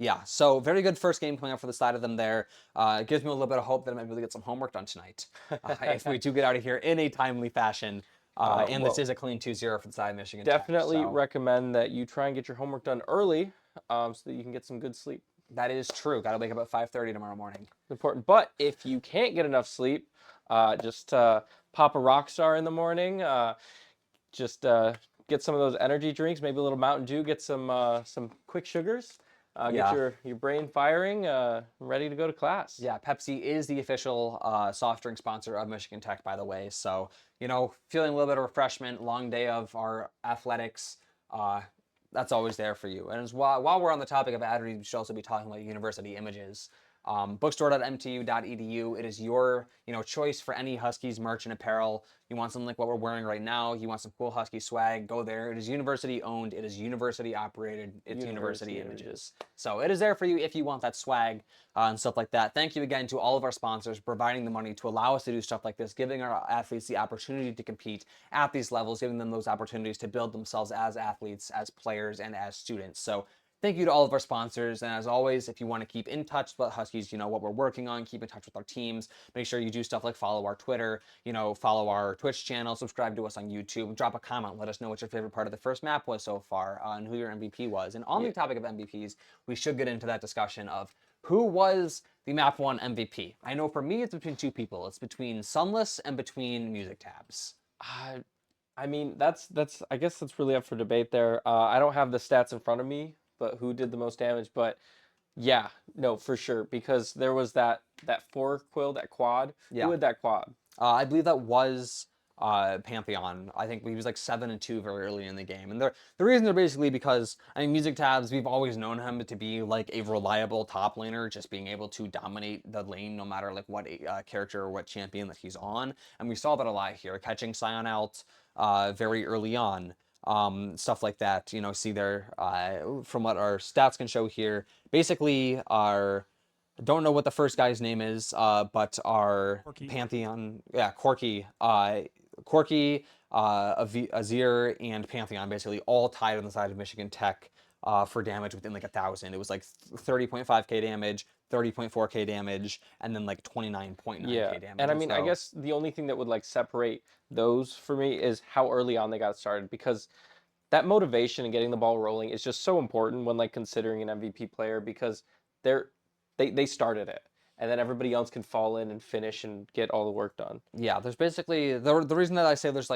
Yeah, so very good first game coming up for the side of them there. It gives me a little bit of hope that I might be able to get some homework done tonight if we do get out of here in a timely fashion. This is a clean 2-0 for the side of Michigan Definitely Tech, so. recommend that you try and get your homework done early so that you can get some good sleep. That is true. Got to wake up at 5:30 tomorrow morning. Important. But if you can't get enough sleep, just pop a Rockstar in the morning. Get some of those energy drinks, maybe a little Mountain Dew. Get some quick sugars. Get your brain firing, ready to go to class. Yeah, Pepsi is the official soft drink sponsor of Michigan Tech, by the way. So, feeling a little bit of refreshment, long day of our athletics. That's always there for you. And while we're on the topic of ad reads, we should also be talking about university images. Bookstore.mtu.edu. It is your choice for any Huskies merch and apparel. You want something like what we're wearing right now. You want some cool Husky swag. Go there. It is university owned. It is university operated. It's university images. So it is there for you if you want that swag and stuff like that. Thank you again to all of our sponsors providing the money to allow us to do stuff like this, giving our athletes the opportunity to compete at these levels, giving them those opportunities to build themselves as athletes, as players, and as students. So thank you to all of our sponsors. And as always, if you want to keep in touch with Huskies, what we're working on, keep in touch with our teams, make sure you do stuff like follow our Twitter, follow our Twitch channel, subscribe to us on YouTube, drop a comment, let us know what your favorite part of the first map was so far, and who your MVP was. And on the topic of MVPs, we should get into that discussion of who was the map 1 MVP. I know for me, it's between 2 people. It's between Sunless and between Music Tabs. I mean, I guess that's really up for debate there. I don't have the stats in front of me, but who did the most damage? But yeah, no, for sure, because there was that 4 quill, that quad. Yeah. Who had that quad? I believe that was Pantheon. I think he was like 7-2 very early in the game. And the reasons are basically because, I mean, Music Tabs, we've always known him to be like a reliable top laner, just being able to dominate the lane no matter like what character or what champion that he's on. And we saw that a lot here, catching Sion out very early on. Stuff like that, you know, see there from what our stats can show here. Basically, our don't know what the first guy's name is, but our Corky. Pantheon, yeah, Corky, Azir, and Pantheon basically all tied on the side of Michigan Tech for damage within like 1,000. It was like 30.5k damage, 30.4k damage, and then like 29.9k Yeah, damage. and I mean, I so, guess the only thing that would like separate those for me is how early on they got started, because that motivation and getting the ball rolling is just so important when like considering an MVP player, because they're they started it, and then everybody else can fall in and finish and get all the work done. yeah, there's basically the reason that I say there's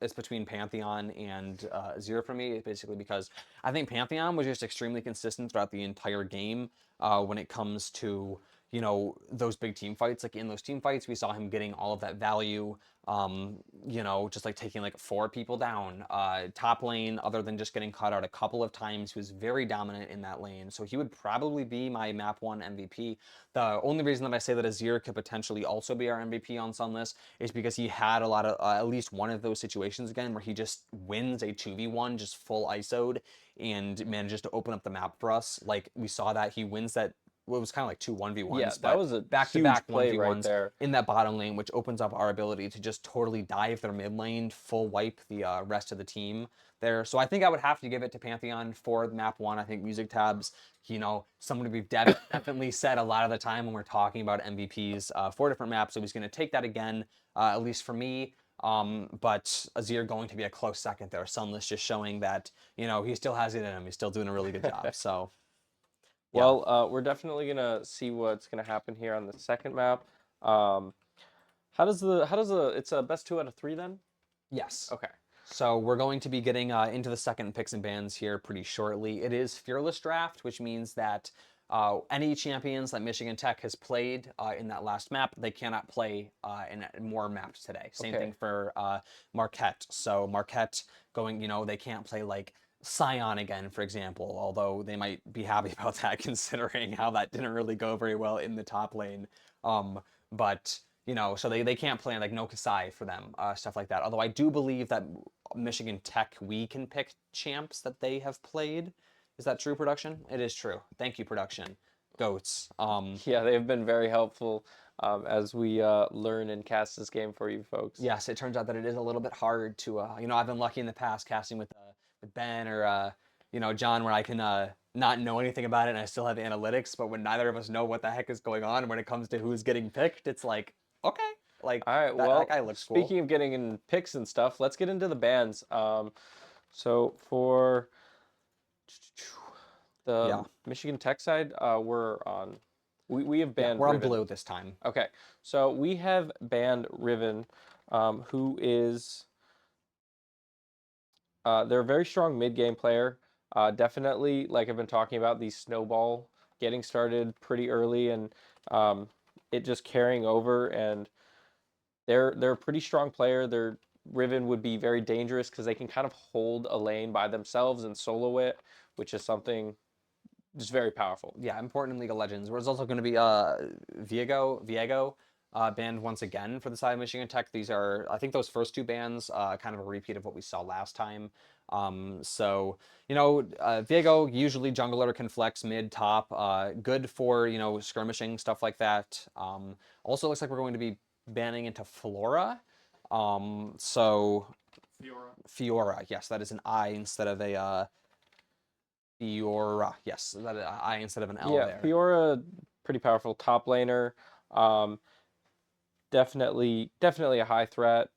it's between Pantheon and Azir for me is basically because I think Pantheon was just extremely consistent throughout the entire game when it comes to, you know, those big team fights. Like in those team fights, we saw him getting all of that value. You know, just like taking like 4 people down. Top lane, other than just getting caught out a couple of times, he was very dominant in that lane. So he would probably be my map 1 MVP. The only reason that I say that Azir could potentially also be our MVP on Sunless is because he had a lot of at least one of those situations again where he just wins a 2v1 just full ISO'd and manages to open up the map for us. Like we saw that he wins that, well, it was kind of like 2 1v1s, Yeah, that but was a back-to-back huge play 1v1s right there. in that bottom lane, which opens up our ability to just totally dive their mid lane, full wipe the rest of the team there. So I think I would have to give it to Pantheon for map 1. I think Music Tabs, you know, someone we've definitely said a lot of the time when we're talking about MVPs for different maps, so he's going to take that again, at least for me. But Azir going to be a close second there. Sunless just showing that, you know, he still has it in him. He's still doing a really good job. So, yeah. Well, we're definitely gonna see what's gonna happen here on the second map. How does the it's a best 2 out of 3 then? Yes. Okay. So we're going to be getting into the second picks and bans here pretty shortly. It is Fearless Draft, which means that any champions that Michigan Tech has played in that last map, they cannot play in more maps today. Same Okay. thing for Marquette. So Marquette going, you know, they can't play like Scion again, for example, although they might be happy about that considering how that didn't really go very well in the top lane. But you know, so they can't play like no Kasai for them, stuff like that. Although I do believe that Michigan Tech, we can pick champs that they have played. Is that true, production? It is true. Thank you, production. Goats. Yeah, they've been very helpful as we learn and cast this game for you folks. Yes, it turns out that it is a little bit hard to, you know, I've been lucky in the past casting with Ben or, you know, John, where I can not know anything about it and I still have analytics, but when neither of us know what the heck is going on when it comes to who's getting picked, it's like, okay, like All right, that guy looks cool. speaking of getting in picks and stuff, let's get into the bands. So for the Michigan Tech side, we have banned we're on Riven. blue this time. Okay, so we have banned Riven, who is they're a very strong mid-game player. Definitely, like I've been talking about, the snowball getting started pretty early and it just carrying over, and they're a pretty strong player. Their Riven would be very dangerous because they can kind of hold a lane by themselves and solo it, which is something just very powerful. Yeah, important in League of Legends. There's also going to be Viego banned once again for the side of Michigan Tech. These are, I think those first 2 bans, kind of a repeat of what we saw last time. So, you know, Viego, usually jungler, can flex mid, top, good for, you know, skirmishing, stuff like that. Also looks like we're going to be banning into Flora. So Fiora, yes, that is an I instead of a Fiora, yes, that is an I instead of an L there. Fiora, pretty powerful top laner. Definitely a high threat.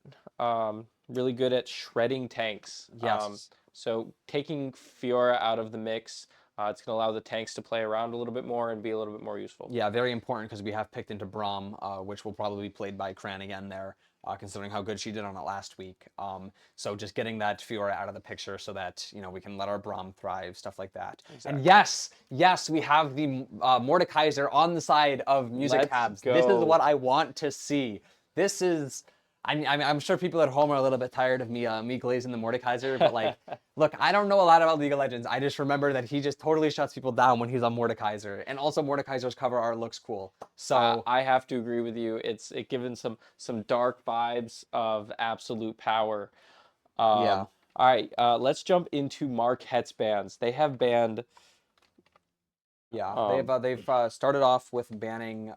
Really good at shredding tanks. Yes. So taking Fiora out of the mix, it's going to allow the tanks to play around a little bit more and be a little bit more useful. Yeah, very important because we have picked into Braum, which will probably be played by Kran again there, considering how good she did on it last week. So just getting that Fiora out of the picture so that, you know, we can let our Braum thrive, stuff like that. Exactly. And yes, we have the Mordekaiser on the side of Music Let's Tabs. go. This is what I want to see. This is, I'm sure people at home are a little bit tired of me glazing the Mordekaiser, but like, look, I don't know a lot about League of Legends. I just remember that he just totally shuts people down when he's on Mordekaiser, and also Mordekaiser's cover art looks cool. So I have to agree with you. It given some dark vibes of absolute power. yeah, All right, let's jump into Marquette's bans. They have banned. yeah, Um, they've started off with banning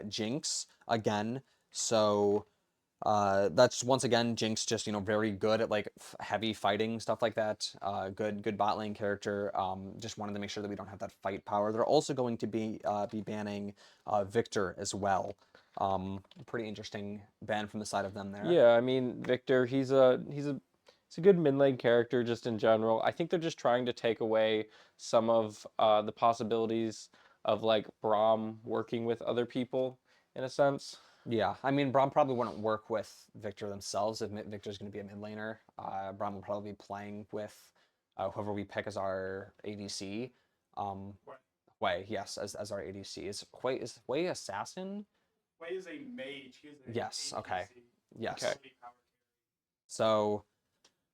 Jinx again. So that's once again Jinx just very good at like heavy fighting stuff like that. Good bot lane character. Just wanted to make sure that we don't have that fight power. They're also going to be banning Victor as well. Pretty interesting ban from the side of them there. yeah, I mean Victor, he's a good mid lane character just in general. I think they're just trying to take away some of the possibilities of like Braum working with other people in a sense. Yeah, I mean, Braum probably wouldn't work with Victor themselves if Victor's going to be a mid laner. Braum will probably be playing with whoever we pick as our ADC. Um, Wei. Wei, yes, as our ADC. Is Wei assassin? Wei is a mage. He is a Yes, okay. ADC. Yes. Okay. So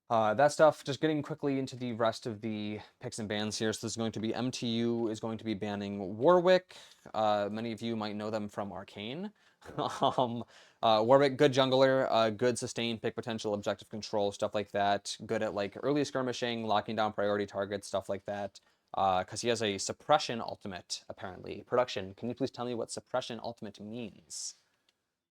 that stuff, just getting quickly into the rest of the picks and bans here. So this is going to be MTU is going to be banning Warwick. Many of you might know them from Arcane. Warwick, good jungler, good sustained pick potential, objective control, stuff like that. Good at like early skirmishing, locking down priority targets, stuff like that. Because he has a suppression ultimate, apparently. Production, can you please tell me what suppression ultimate means?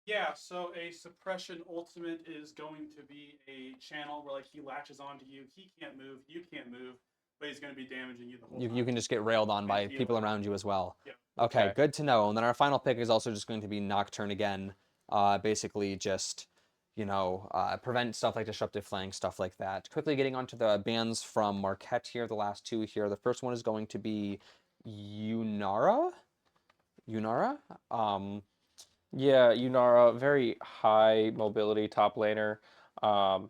Yeah, so a suppression ultimate is going to be a channel where like he latches onto you. He can't move, you can't move, but he's going to be damaging you the whole time. You can just get railed on by And people healing. around you as well. Yeah. Okay, Okay. good to know. And then our final pick is also just going to be Nocturne again. Basically just, prevent stuff like disruptive flank, stuff like that. Quickly getting onto the bans from Marquette here, the last two here. The first one is going to be Yunara? Yunara? Yeah, Yunara, very high mobility top laner. ADC.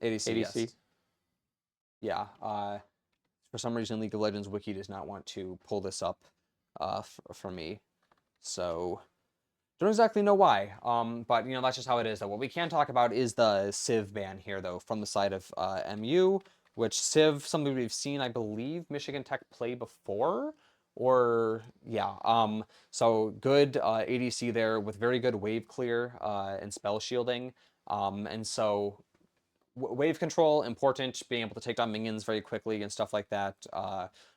ADC, ADC. yes. Yeah. For some reason, League of Legends Wiki does not want to pull this up for me. So don't exactly know why, but that's just how it is. Though what we can talk about is the Civ ban here, though, from the side of MU, which Civ something we've seen, I believe, Michigan Tech play before, or yeah. So good ADC there with very good wave clear and spell shielding, and so wave control important. Being able to take down minions very quickly and stuff like that.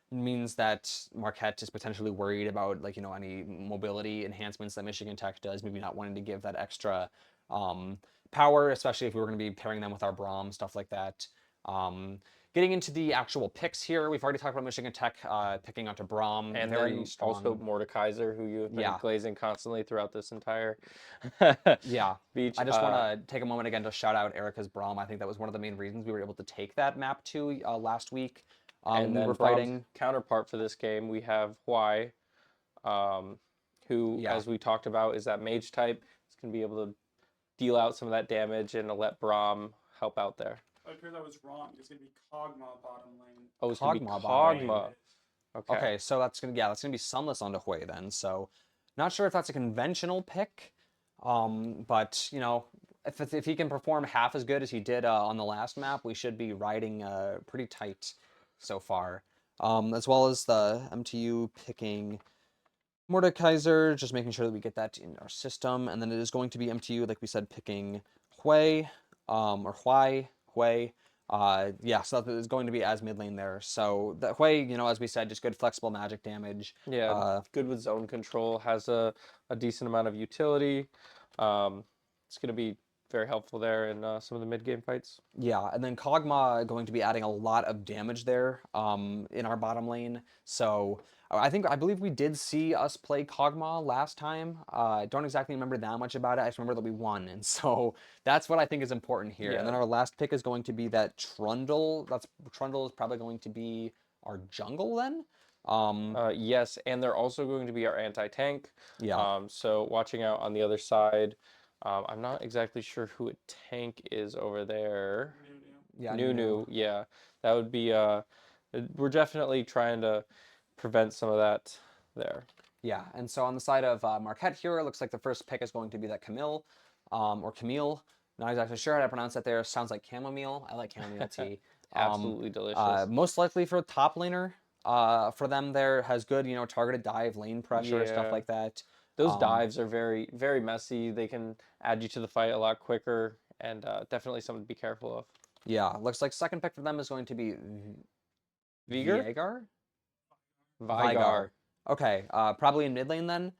Means that Marquette is potentially worried about any mobility enhancements that Michigan Tech does, maybe not wanting to give that extra power, especially if we were going to be pairing them with our Braum, stuff like that. Getting into the actual picks here, we've already talked about Michigan Tech picking onto Braum, And very then strong. also Mordekaiser, who you have been Yeah. glazing constantly throughout this entire Yeah. beach. I just want to take a moment again to shout out Erica's Braum. I think that was one of the main reasons we were able to take that map to last week. And We then were Brahms' fighting. counterpart for this game, we have Huai, who, Yeah. as we talked about, is that mage type. It's going to be able to deal out some of that damage and let Brahm help out there. It appears I was wrong. It's going to be Kog'Maw bottom lane. Oh, it's going to be Kog'Maw bottom Wei lane. Kog'Maw. is. Okay. Okay, so that's gonna be Sunless onto Hui then. So, not sure if that's a conventional pick, but if he can perform half as good as he did on the last map, we should be riding pretty tight so far. As well as the MTU picking Mordekaiser, just making sure that we get that in our system, and then it is going to be MTU, like we said, picking Hui, or Hui. Yeah, so that is going to be as mid lane there. So that Hui, as we said, just good flexible magic damage. Yeah, good with zone control, has a decent amount of utility. It's going to be very helpful there in some of the mid game fights. Yeah, and then Kog'Maw going to be adding a lot of damage there in our bottom lane. So I believe we did see us play Kog'Maw last time. I don't exactly remember that much about it. I just remember that we won, and so that's what I think is important here. Yeah. And then our last pick is going to be that Trundle. Trundle is probably going to be our jungle then. Yes, and they're also going to be our anti-tank. Yeah. So watching out on the other side. I'm not exactly sure who a tank is over there. Nunu. Yeah, Nunu, yeah. That would be we're definitely trying to prevent some of that there. Yeah, and so on the side of Marquette here, it looks like the first pick is going to be that Camille, or Camille. Not exactly sure how to pronounce that there. Sounds like chamomile. I like chamomile tea. Absolutely delicious. Most likely for top laner, for them there has good, targeted dive, lane pressure, stuff Yeah. like that. Those dives are very, very messy. They can add you to the fight a lot quicker, and definitely something to be careful of. Yeah, looks like second pick for them is going to be Viger? Viegar? Vigar. Okay, probably in mid lane then.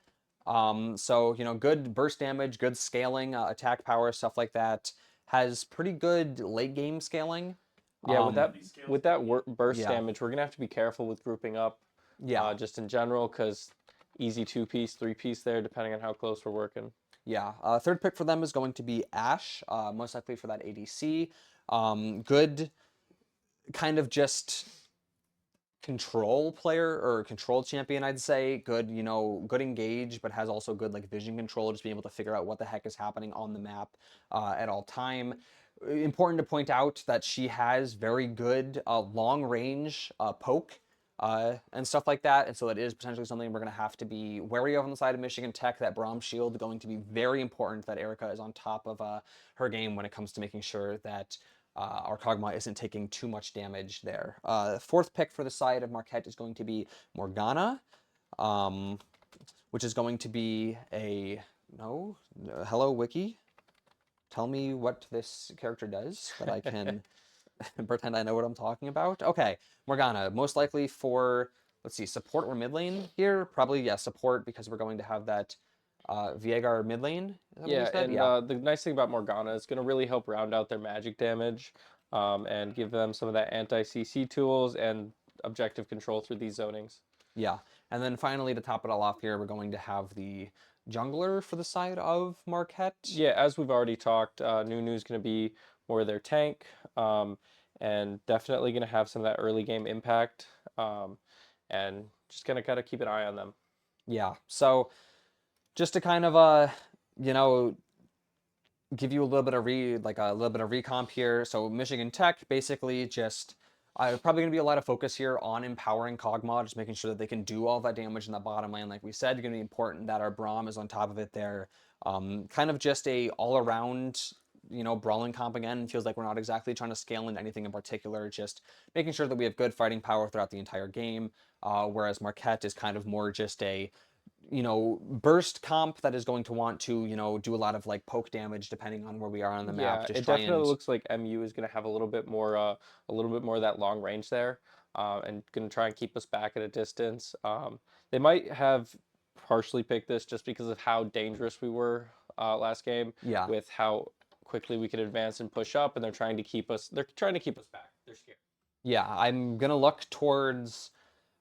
So, good burst damage, good scaling, attack power, stuff like that. Has pretty good late game scaling. Yeah, with Um, that burst yeah, damage, we're gonna have to be careful with grouping up, yeah, just in general, because easy two-piece, three-piece there, depending on how close we're working. yeah. Third pick for them is going to be Ashe, most likely for that ADC. Good kind of just control player or control champion, I'd say. Good, good engage, but has also good like vision control, just being able to figure out what the heck is happening on the map at all time. Important to point out that she has very good long range poke and stuff like that, and so it is potentially something we're going to have to be wary of on the side of Michigan Tech. That Braum shield going to be very important. That Erica is on top of her game when it comes to making sure that our Kog'Maw isn't taking too much damage there. Fourth pick for the side of Marquette is going to be Morgana, um, which is going to be a no. Hello, Wiki. Tell me what this character does that I can pretend I know what I'm talking about. Okay, Morgana, most likely for, let's see, support or mid lane here. Probably, yeah, support, because we're going to have that Viegar mid lane. Is that what you Yeah, said? and Yeah. the nice thing about Morgana is gonna really help round out their magic damage, and give them some of that anti-CC tools and objective control through these zonings. Yeah. And then finally, to top it all off here, we're going to have the jungler for the side of Marquette. Yeah, as we've already talked, Nunu's going to be more their tank, um, and definitely going to have some of that early game impact, and just going to kind of keep an eye on them. Yeah. So just to kind of you know, give you a little bit of a little bit of recomp here. So Michigan Tech basically just probably going to be a lot of focus here on empowering Kog'Maw, just making sure that they can do all that damage in the bottom lane. Like we said, going to be important that our Braum is on top of it there. Kind of just a all around, brawling comp again. Feels like we're not exactly trying to scale into anything in particular, just making sure that we have good fighting power throughout the entire game. Whereas Marquette is kind of more just a burst comp that is going to want to, do a lot of like poke damage depending on where we are on the map. Yeah, Just it try definitely and looks like MU is going to have a little bit more of that long range there, and going to try and keep us back at a distance. They might have partially picked this just because of how dangerous we were last game, yeah, with how quickly we could advance and push up, and they're trying to keep us. They're trying to keep us back. They're scared. yeah. I'm gonna look towards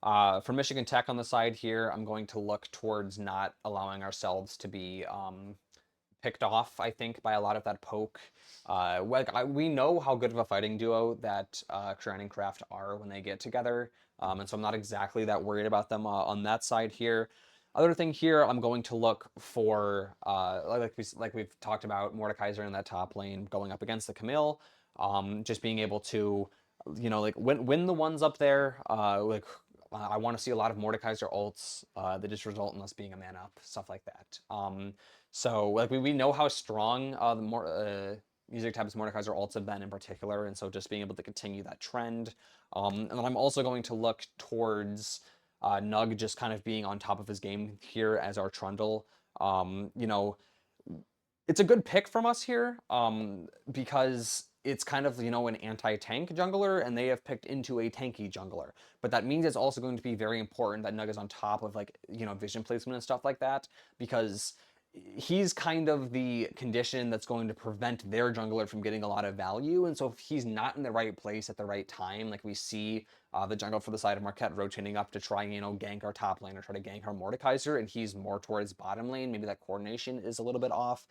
for Michigan Tech on the side here. I'm going to look towards not allowing ourselves to be picked off, I think, by a lot of that poke. We know how good of a fighting duo that Kran and Kraft are when they get together, and so I'm not exactly that worried about them on that side here. Other thing here, I'm going to look for like we've talked about Mordekaiser in that top lane going up against the Camille, just being able to, like win the ones up there. I want to see a lot of Mordekaiser ults that just result in us being a man up, stuff like that. So like we know how strong the more music tabs Mordekaiser ults have been in particular, and so just being able to continue that trend. And then I'm also going to look towards Nug just kind of being on top of his game here as our Trundle. It's a good pick from us here because it's kind of, an anti-tank jungler, and they have picked into a tanky jungler. But that means it's also going to be very important that Nug is on top of, like, vision placement and stuff like that, because he's kind of the condition that's going to prevent their jungler from getting a lot of value. And so if he's not in the right place at the right time, like we see the jungle for the side of Marquette rotating up to try and, gank our top lane or try to gank our Mordekaiser, and he's more towards bottom lane, maybe that coordination is a little bit off,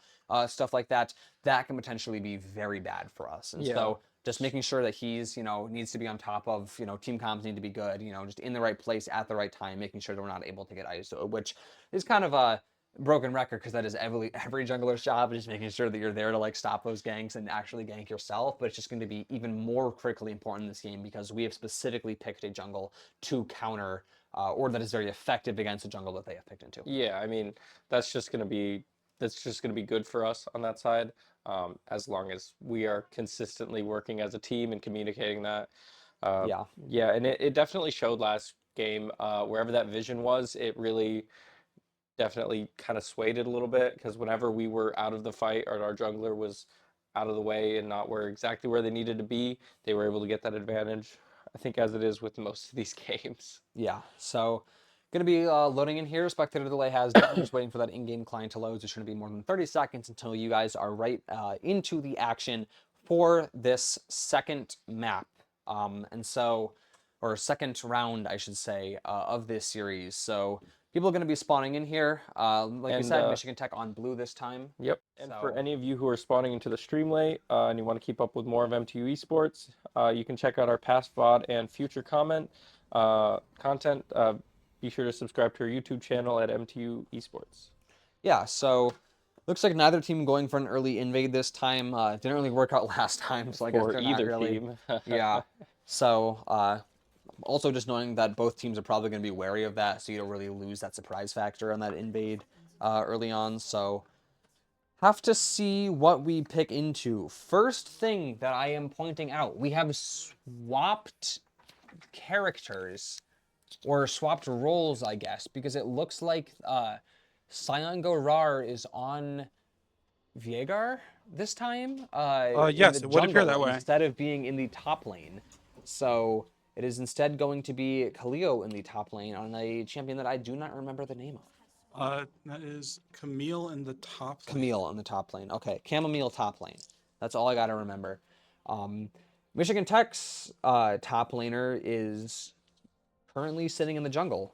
stuff like that, that can potentially be very bad for us. And Yeah. so just making sure that he's, needs to be on top of, team comms need to be good, just in the right place at the right time, making sure that we're not able to get ISO, which is kind of a broken record because that is every jungler's job, just making sure that you're there to like stop those ganks and actually gank yourself. But it's just going to be even more critically important in this game because we have specifically picked a jungle to counter or that is very effective against a jungle that they have picked into. Yeah, I mean that's just gonna be good for us on that side. as long as we are consistently working as a team and communicating that. Uh, Yeah. yeah, and it definitely showed last game. Wherever that vision was, it really definitely kind of swayed it a little bit because whenever we were out of the fight or our jungler was out of the way and not exactly where they needed to be, they were able to get that advantage. I think as it is with most of these games. Yeah, so going to be loading in here. Spectator delay has done. Just waiting for that in-game client to load. So it shouldn't be more than 30 seconds until you guys are right into the action for this second map. Or second round, I should say, of this series. So people are going to be spawning in here. Like we And said, Michigan Tech on blue this time. yep. And for So- any of you who are spawning into the stream late and you want to keep up with more of MTU Esports, you can check out our past VOD and future content. Be sure to subscribe to our YouTube channel at MTU Esports. Yeah, so looks like neither team going for an early invade this time. Didn't really work out last time, so I guess For they're either not really. team. Yeah. So also just knowing that both teams are probably going to be wary of that, so you don't really lose that surprise factor on that invade early on. So have to see what we pick into. First thing that I am pointing out, we have swapped characters or swapped roles, I guess, because it looks like Sion Gorar is on Viegar this time. In Yes, the it would appear jungle that way. instead of being in the top lane. So it is instead going to be Khalil in the top lane on a champion that I do not remember the name of. That is Camille in the top lane. Camille in the top lane. Okay, Chamomile top lane. That's all I got to remember. Michigan Tech's top laner is currently sitting in the jungle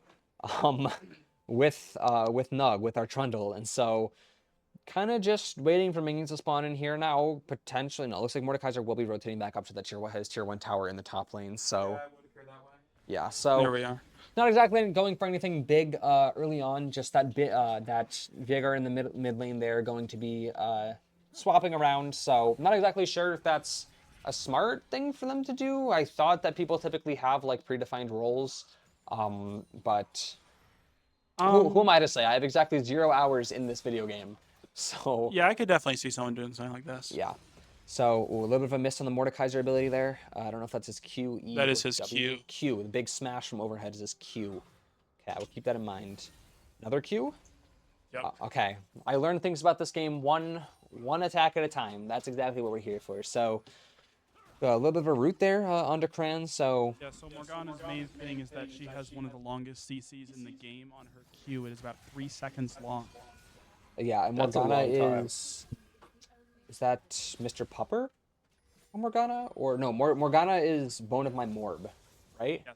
with Nug, with our Trundle. And so kind of just waiting for minions to spawn in here now. Potentially, no, it looks like Mordekaiser will be rotating back up to the his tier 1 tower in the top lane. So yeah, so There we are. not exactly going for anything big early on, just that that Viegar in the mid lane there going to be swapping around. So not exactly sure if that's a smart thing for them to do. I thought that people typically have like predefined roles, but who am I to say? I have exactly 0 hours in this video game, so Yeah, I could definitely see someone doing something like this. yeah. So a little bit of a miss on the Mordekaiser ability there. I don't know if that's his Q, E, That or is his W. Q. Q. The big smash from overhead is his Q. Okay, I will keep that in mind. Another Q? Yep. Okay, I learned things about this game one attack at a time. That's exactly what we're here for. So a little bit of a root there onto Kran. So Yeah, so Morgana's main thing is that she has one of the longest CCs in the game on her Q. It is about 3 seconds long. yeah, and That's a Morgana long time. is that Mr. Pupper? Morgana? Or no, Morgana is Bone of My Morb, right? Yes.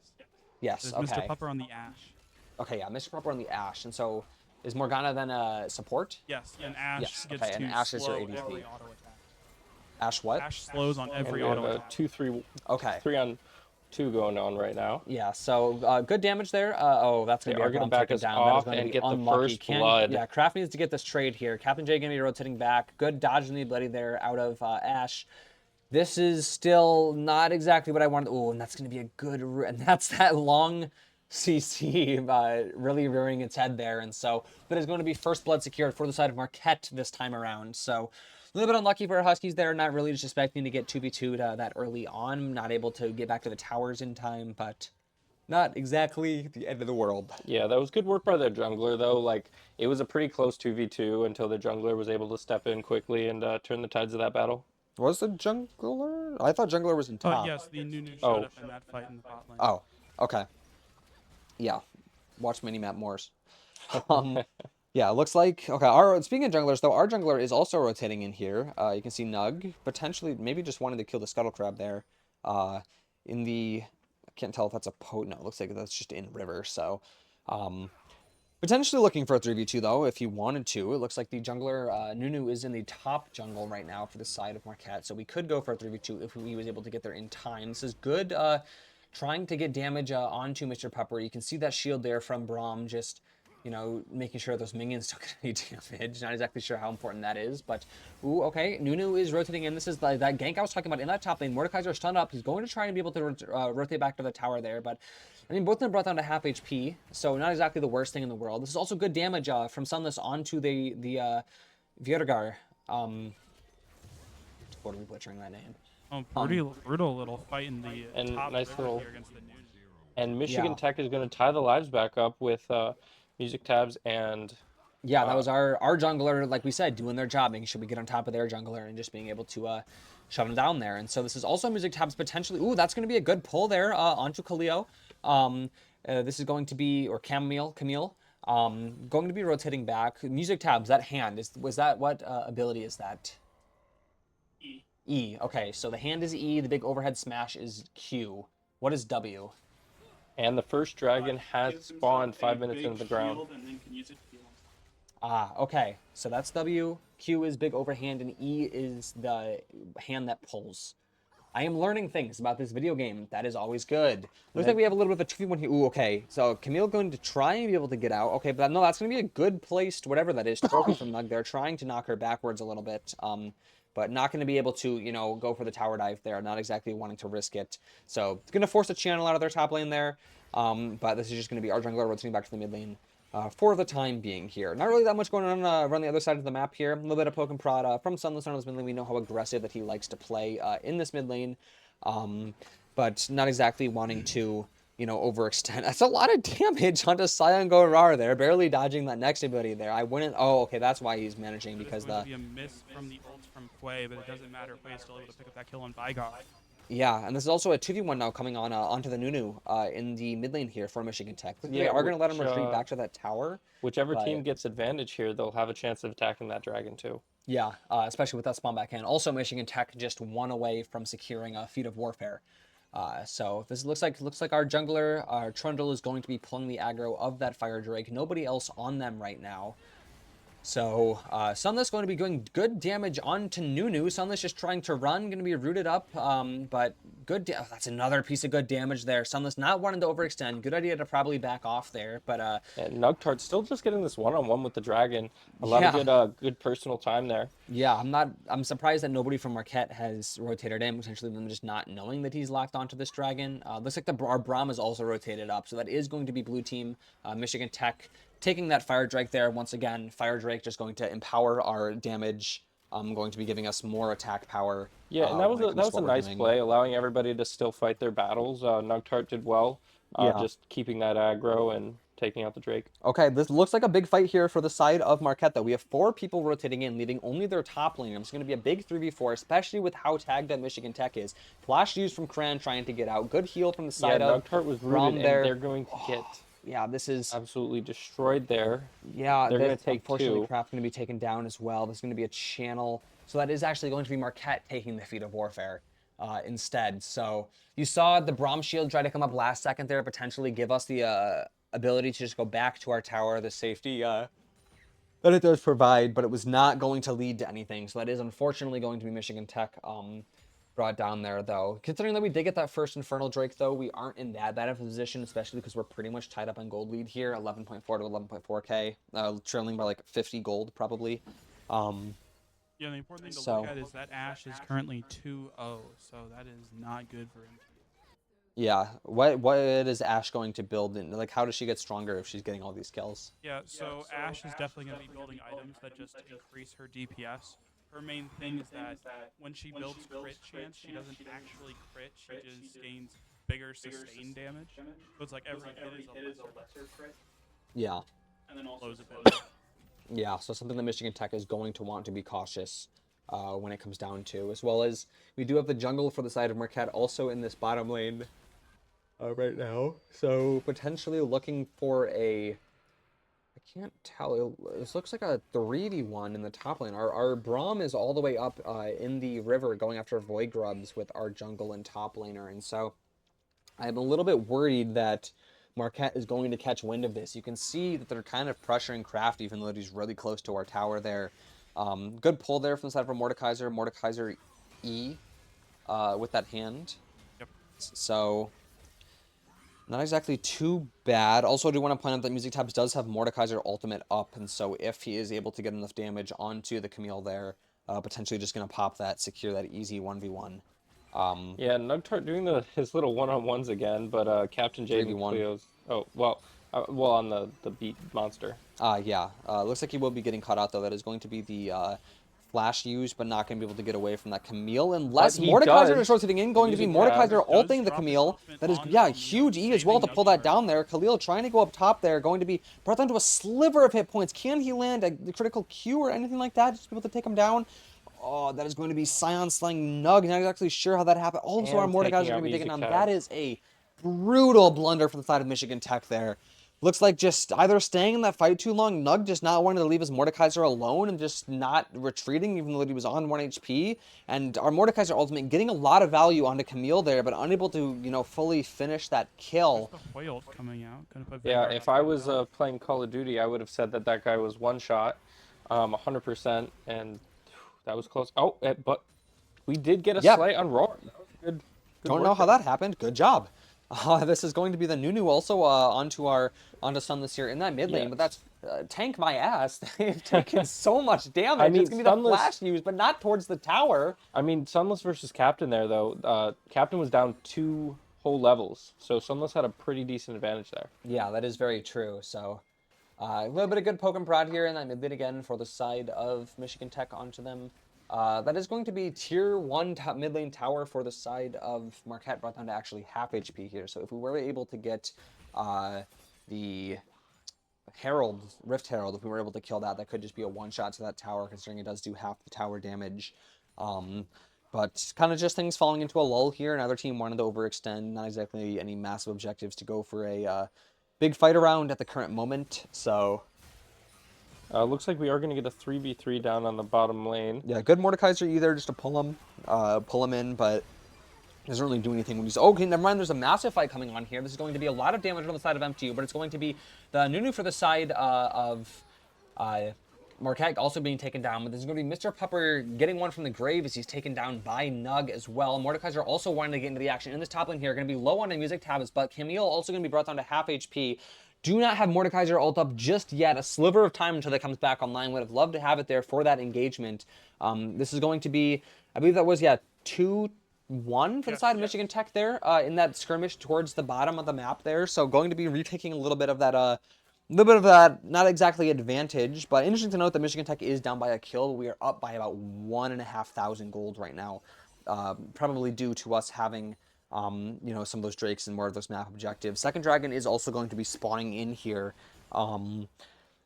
Yes, There's okay. Mr. Pupper on the Ash. Okay, yeah, Mr. Pupper on the Ash. And so is Morgana then a support? Yes, and Ash Yes, gets okay, to and Ash is your slow ADC. every auto attack. Ash what? Ash slows on And every we have auto a attack. 2-3 Okay. on 2 going on right now. Yeah, so good damage there. Oh, that's going to They be are our gonna bomb back taken us down. That is off going to and be get the unlucky. first blood. Yeah, Kraft needs to get this trade here. Captain J going to be rotating back. Good dodge in the ability there out of Ash. This is still not exactly what I wanted. Oh, and that's going to be a good... And that's that long CC really rearing its head there. And so that is going to be first blood secured for the side of Marquette this time around. So a little bit unlucky for our Huskies there. Not really just expecting to get 2v2'd that early on. Not able to get back to the towers in time, but not exactly the end of the world. Yeah, that was good work by the jungler though. Like it was a pretty close 2v2 until the jungler was able to step in quickly and turn the tides of that battle. Was the jungler? I thought jungler was in top. Yes, the Nunu showed Oh. up in that fight in the bot lane. Oh, okay. Yeah, watch Minimap Morse. Yeah, it looks like okay. Speaking of junglers, though, our jungler is also rotating in here. You can see Nug potentially, maybe just wanted to kill the scuttle crab there. In the, I can't tell if that's a potent. No, it looks like that's just in river. So, potentially looking for a 3v2 though, if he wanted to. It looks like the jungler Nunu is in the top jungle right now for the side of Marquette, so we could go for a 3v2 if he was able to get there in time. This is good. Trying to get damage onto Mr. Pupper. You can see that shield there from Braum, just, you know, making sure those minions don't get any damage. Not exactly sure how important that is, but, ooh, okay. Nunu is rotating in. This is that gank I was talking about in that top lane. Mordekaiser is stunned up. He's going to try and be able to rotate back to the tower there, but, I mean, both of them brought down to half HP, so not exactly the worst thing in the world. This is also good damage from Sunless onto the Viergar. totally butchering that name. Oh, brutal little fight in the And top nice river little. here against the Nunu. And Michigan Yeah. Tech is going to tie the lives back up with music tabs and Yeah, that uh, was our jungler, like we said, doing their job, making sure we get on top of their jungler and just being able to shove them down there. And so this is also music tabs potentially. Ooh, that's going to be a good pull there onto Khalio. This is going to be, or Camille, going to be rotating back. Music tabs, that hand, was that, what ability is that? E. E. Okay, so the hand is E, the big overhead smash is Q. What is W? the first dragon has Gives himself spawned a 5 minutes big into the ground. shield and then can use it to heal himself. Ah, okay. So that's W. Q is big overhand, and E is the hand that pulls. I am learning things about this video game. That is always good. Looks like we have a little bit of a 2v1 here. Ooh, okay. So Camille going to try and be able to get out. Okay, but no, that's going to be a good placed, whatever that is, trophy from Nug there, trying to knock her backwards a little bit. But not going to be able to, go for the tower dive there. Not exactly wanting to risk it. So it's going to force a channel out of their top lane there. But this is just going to be our jungler rotating back to the mid lane. For the time being here. Not really that much going on around the other side of the map here. A little bit of poke and prod from Sunless on his mid lane. We know how aggressive that he likes to play in this mid lane. But not exactly wanting to, overextend. That's a lot of damage onto Sion Gorar there. Barely dodging that next ability there. I wouldn't... Oh, okay, that's why he's managing, It is because going to be a miss from the ult from Quay, but it doesn't matter. Quay is still able to pick up that kill on Vigor. Yeah, and this is also a 2v1 now coming on onto the Nunu in the mid lane here for Michigan Tech. They Yeah, are going to let him which, retreat back to that tower. Whichever But- team gets advantage here, they'll have a chance of attacking that dragon too. Yeah, especially with that spawn back in. Also, Michigan Tech just one away from securing a feat of warfare. So this looks like our jungler, Trundle, is going to be pulling the aggro of that Fire Drake. Nobody else on them right now. So Sunless going to be doing good damage onto Nunu. Sunless just trying to run, going to be rooted up, but good. That's another piece of good damage there. Sunless not wanting to overextend. Good idea to probably back off there, but And Nugtart still just getting this one-on-one with the dragon. A lot of good personal time there. Yeah, I'm surprised that nobody from Marquette has rotated in, potentially them just not knowing that he's locked onto this dragon. Looks like our Braum is also rotated up, so that is going to be blue team. Michigan Tech taking that Fire Drake there once again. Fire Drake just going to empower our damage. Going to be giving us more attack power. Yeah, and that was when it comes to a what we're nice doing. play, allowing everybody to still fight their battles. Nugtart did well, Yeah. just keeping that aggro and taking out the Drake. Okay, this looks like a big fight here for the side of Marquette, though. We have 4 people rotating in, leaving only their top lane. It's going to be a big 3v4, especially with how tagged up Michigan Tech is. Flash used from Kran trying to get out. Good heal from the side Yeah, of Nugtart was Braum rooted, there. and they're going to get Yeah, this is... absolutely destroyed there. Yeah, They're going to take unfortunately, 2. Craft's going to be taken down as well. There's going to be a channel. So that is actually going to be Marquette taking the feat of warfare instead. So you saw the Braum shield try to come up last second there, potentially give us the ability to just go back to our tower, the safety that it does provide, but it was not going to lead to anything. So that is unfortunately going to be Michigan Tech brought down there, though. Considering that we did get that first Infernal Drake, though, we aren't in that bad of a position, especially because we're pretty much tied up on gold lead here, 11.4 to 11.4k, trailing by like 50 gold probably. Yeah, the important thing to So- look at is that Ashe is currently 2-0, so that is not good for him. Yeah, what is Ashe going to build in? Like, how does she get stronger if she's getting all these kills? Yeah, so Ashe is definitely going to be building items that just increase her DPS. Her main thing is that when she builds crit chance, she doesn't actually crit, she just gains bigger sustained damage. So it's like every hit is a lesser crit, Yeah. and then also blows a bit. Yeah, so something that Michigan Tech is going to want to be cautious when it comes down to, as well as we do have the jungle for the side of Marquette also in this bottom lane right now. So potentially looking for a, I can't tell, this looks like a 3v1 in the top lane. Our Braum is all the way up in the river going after Void Grubs with our jungle and top laner, and so I'm a little bit worried that Marquette is going to catch wind of this. You can see that they're kind of pressuring Kraft, even though he's really close to our tower there. Good pull there from the side of Mordekaiser. Mordekaiser E with that hand. Yep. So, not exactly too bad. Also, I do want to point out that Music Tabs does have Mordekaiser ultimate up, and so if he is able to get enough damage onto the Camille there, potentially just going to pop that, secure that easy 1v1. Yeah, Nugtart doing his little one-on-ones again, but Captain Jade and 3v1. Cleo's... Oh, well, on the beat monster. Yeah. Looks like he will be getting caught out, though. That is going to be the flash used, but not going to be able to get away from that Camille unless he Mordekaiser does. is rotating in, going to be Using Mordekaiser Does ulting the drop his Camille. ultimate That is, on yeah, Camille, huge E as well to saving pull that Nugget down right there. Khalil trying to go up top there, going to be brought down to a sliver of hit points. Can he land a critical Q or anything like that just to be able to take him down? Oh, that is going to be Scion slaying Nug. Not exactly sure how that happened. Also, our And Mordekaiser taking are out going to be taken Music down. Tag. That is a brutal blunder from the side of Michigan Tech there. Looks like just either staying in that fight too long, Nug just not wanting to leave his Mordekaiser alone and just not retreating even though he was on 1 HP. And our Mordekaiser ultimate getting a lot of value onto Camille there, but unable to, fully finish that kill. There's the Hoyle coming out. Gonna put Yeah, Vanguard if on I top was of playing Call of Duty, I would have said that guy was one shot, 100%, and that was close. Oh, but we did get a Yeah. slay on Roar. That was good. Don't work know how there. that happened. Good job. This is going to be the Nunu also onto Sunless here in that mid lane, but Yes. that's tank my ass. They've taken so much damage. I mean, it's gonna be the Sunless- flash used, but not towards the tower. I mean, Sunless versus Captain there, though. Captain was down 2 whole levels, so Sunless had a pretty decent advantage there. Yeah, that is very true. So a little bit of good poke and prod here in that mid lane again for the side of Michigan Tech onto them. That is going to be tier 1 mid lane tower for the side of Marquette, brought down to actually half HP here. So if we were able to get the Rift Herald, if we were able to kill that, that could just be a one-shot to that tower, considering it does do half the tower damage. But kind of just things falling into a lull here. Another team wanted to overextend, not exactly any massive objectives to go for a big fight around at the current moment. So Looks like we are going to get a 3v3 down on the bottom lane. yeah, good Mordekaiser either just to pull him in, but doesn't really do anything when he's... Okay, never mind, there's a massive fight coming on here. This is going to be a lot of damage on the side of MTU, but it's going to be the Nunu for the side of Marquette also being taken down, but this is going to be Mr. Pupper getting one from the grave as he's taken down by Nug as well. Mordekaiser also wanting to get into the action in this top lane here. Going to be low on the music tabs, but Camille also going to be brought down to half HP. Do not have Mordekaiser ult up just yet. A sliver of time until that comes back online. Would have loved to have it there for that engagement. This is going to be, I believe that was, 2-1 for the side of Michigan Tech there in that skirmish towards the bottom of the map there. So going to be retaking a little bit of that, not exactly advantage, but interesting to note that Michigan Tech is down by a kill. We are up by about 1,500 gold right now, probably due to us having some of those Drakes and more of those map objectives. Second Dragon is also going to be spawning in here.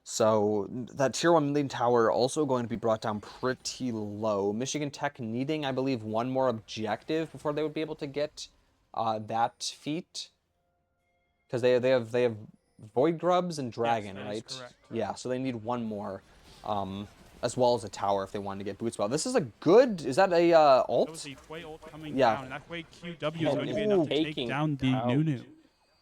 So that tier 1 lane tower also going to be brought down pretty low. Michigan Tech needing, I believe, one more objective before they would be able to get that feat. Because they have Void Grubs and Dragon, that is right? correct. Yeah, so they need one more. As well as a tower if they wanted to get boots well. This is a good... Is that a ult? That was the Hwei ult coming Yeah. down. That Hwei QW is going to be enough to take Taking down the out. Nunu.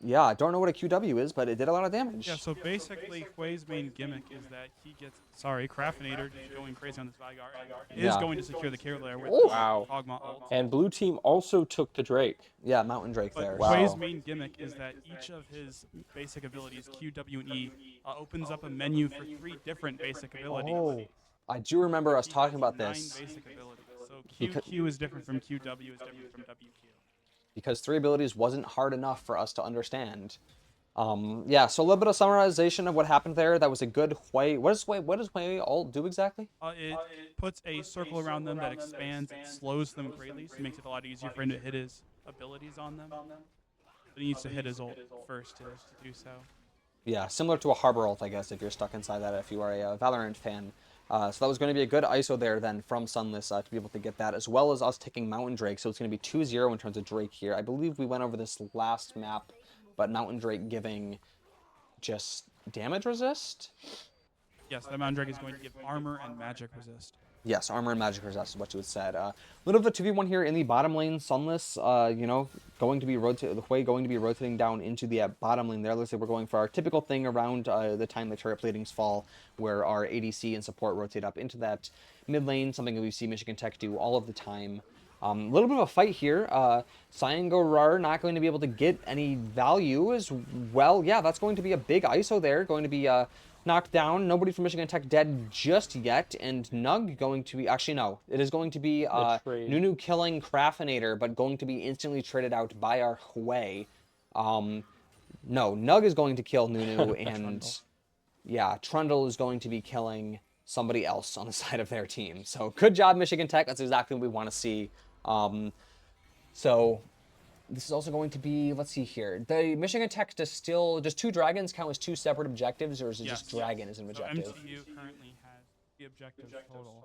Yeah, I don't know what a QW is, but it did a lot of damage. Yeah, so basically, Hwei's main gimmick is that he gets... Sorry, Craftinator just going crazy on this Vanguard. Is Yeah. going to secure the carry layer with Ooh. Wow. Ogma ult. And blue team also took the Drake. Yeah, Mountain Drake But there. Hwei's So. main gimmick is that each of his basic abilities, Q, W, and E, opens up a menu for 3 different basic abilities. Oh, I do remember us He talking has about 9 this. basic abilities. So Because- Q is different from QW, is different from WQ. Because 3 abilities wasn't hard enough for us to understand. Yeah, so a little bit of summarization of what happened there. That was a good Hwei. What does Hwei ult do exactly? It puts a circle around them that expands and slows them greatly, so it makes it a lot easier for him to hit his abilities on them. But he needs to hit his ult first to do so. Yeah, similar to a Harbor ult, I guess, if you're stuck inside that, if you are a Valorant fan. So that was going to be a good ISO there then from Sunless to be able to get that, as well as us taking Mountain Drake. So it's going to be 2-0 in terms of Drake here. I believe we went over this last map, but Mountain Drake giving just damage resist? Yes, the Mountain Drake is going to give armor and magic resist. Yes, armor and magic resist is what you had said. A little bit of a 2v1 here in the bottom lane. Sunless, going to be the Hwei going to be rotating down into the bottom lane there. Looks like we're going for our typical thing around the time the turret platings fall, where our ADC and support rotate up into that mid lane, something that we see Michigan Tech do all of the time. A little bit of a fight here. Cyangorar not going to be able to get any value as well. Yeah, that's going to be a big ISO there. Going to be knocked down. Nobody from Michigan Tech dead just yet. And Nug going to be... Actually, no. It is going to be Nunu killing Craftinator, but going to be instantly traded out by our Hwei. No, Nug is going to kill Nunu, and... yeah, Trundle is going to be killing somebody else on the side of their team. So good job, Michigan Tech. That's exactly what we want to see. So this is also going to be, let's see here. The Michigan Tech does 2 dragons count as 2 separate objectives, or is it just dragon as an So objective? MCU currently has the objective total.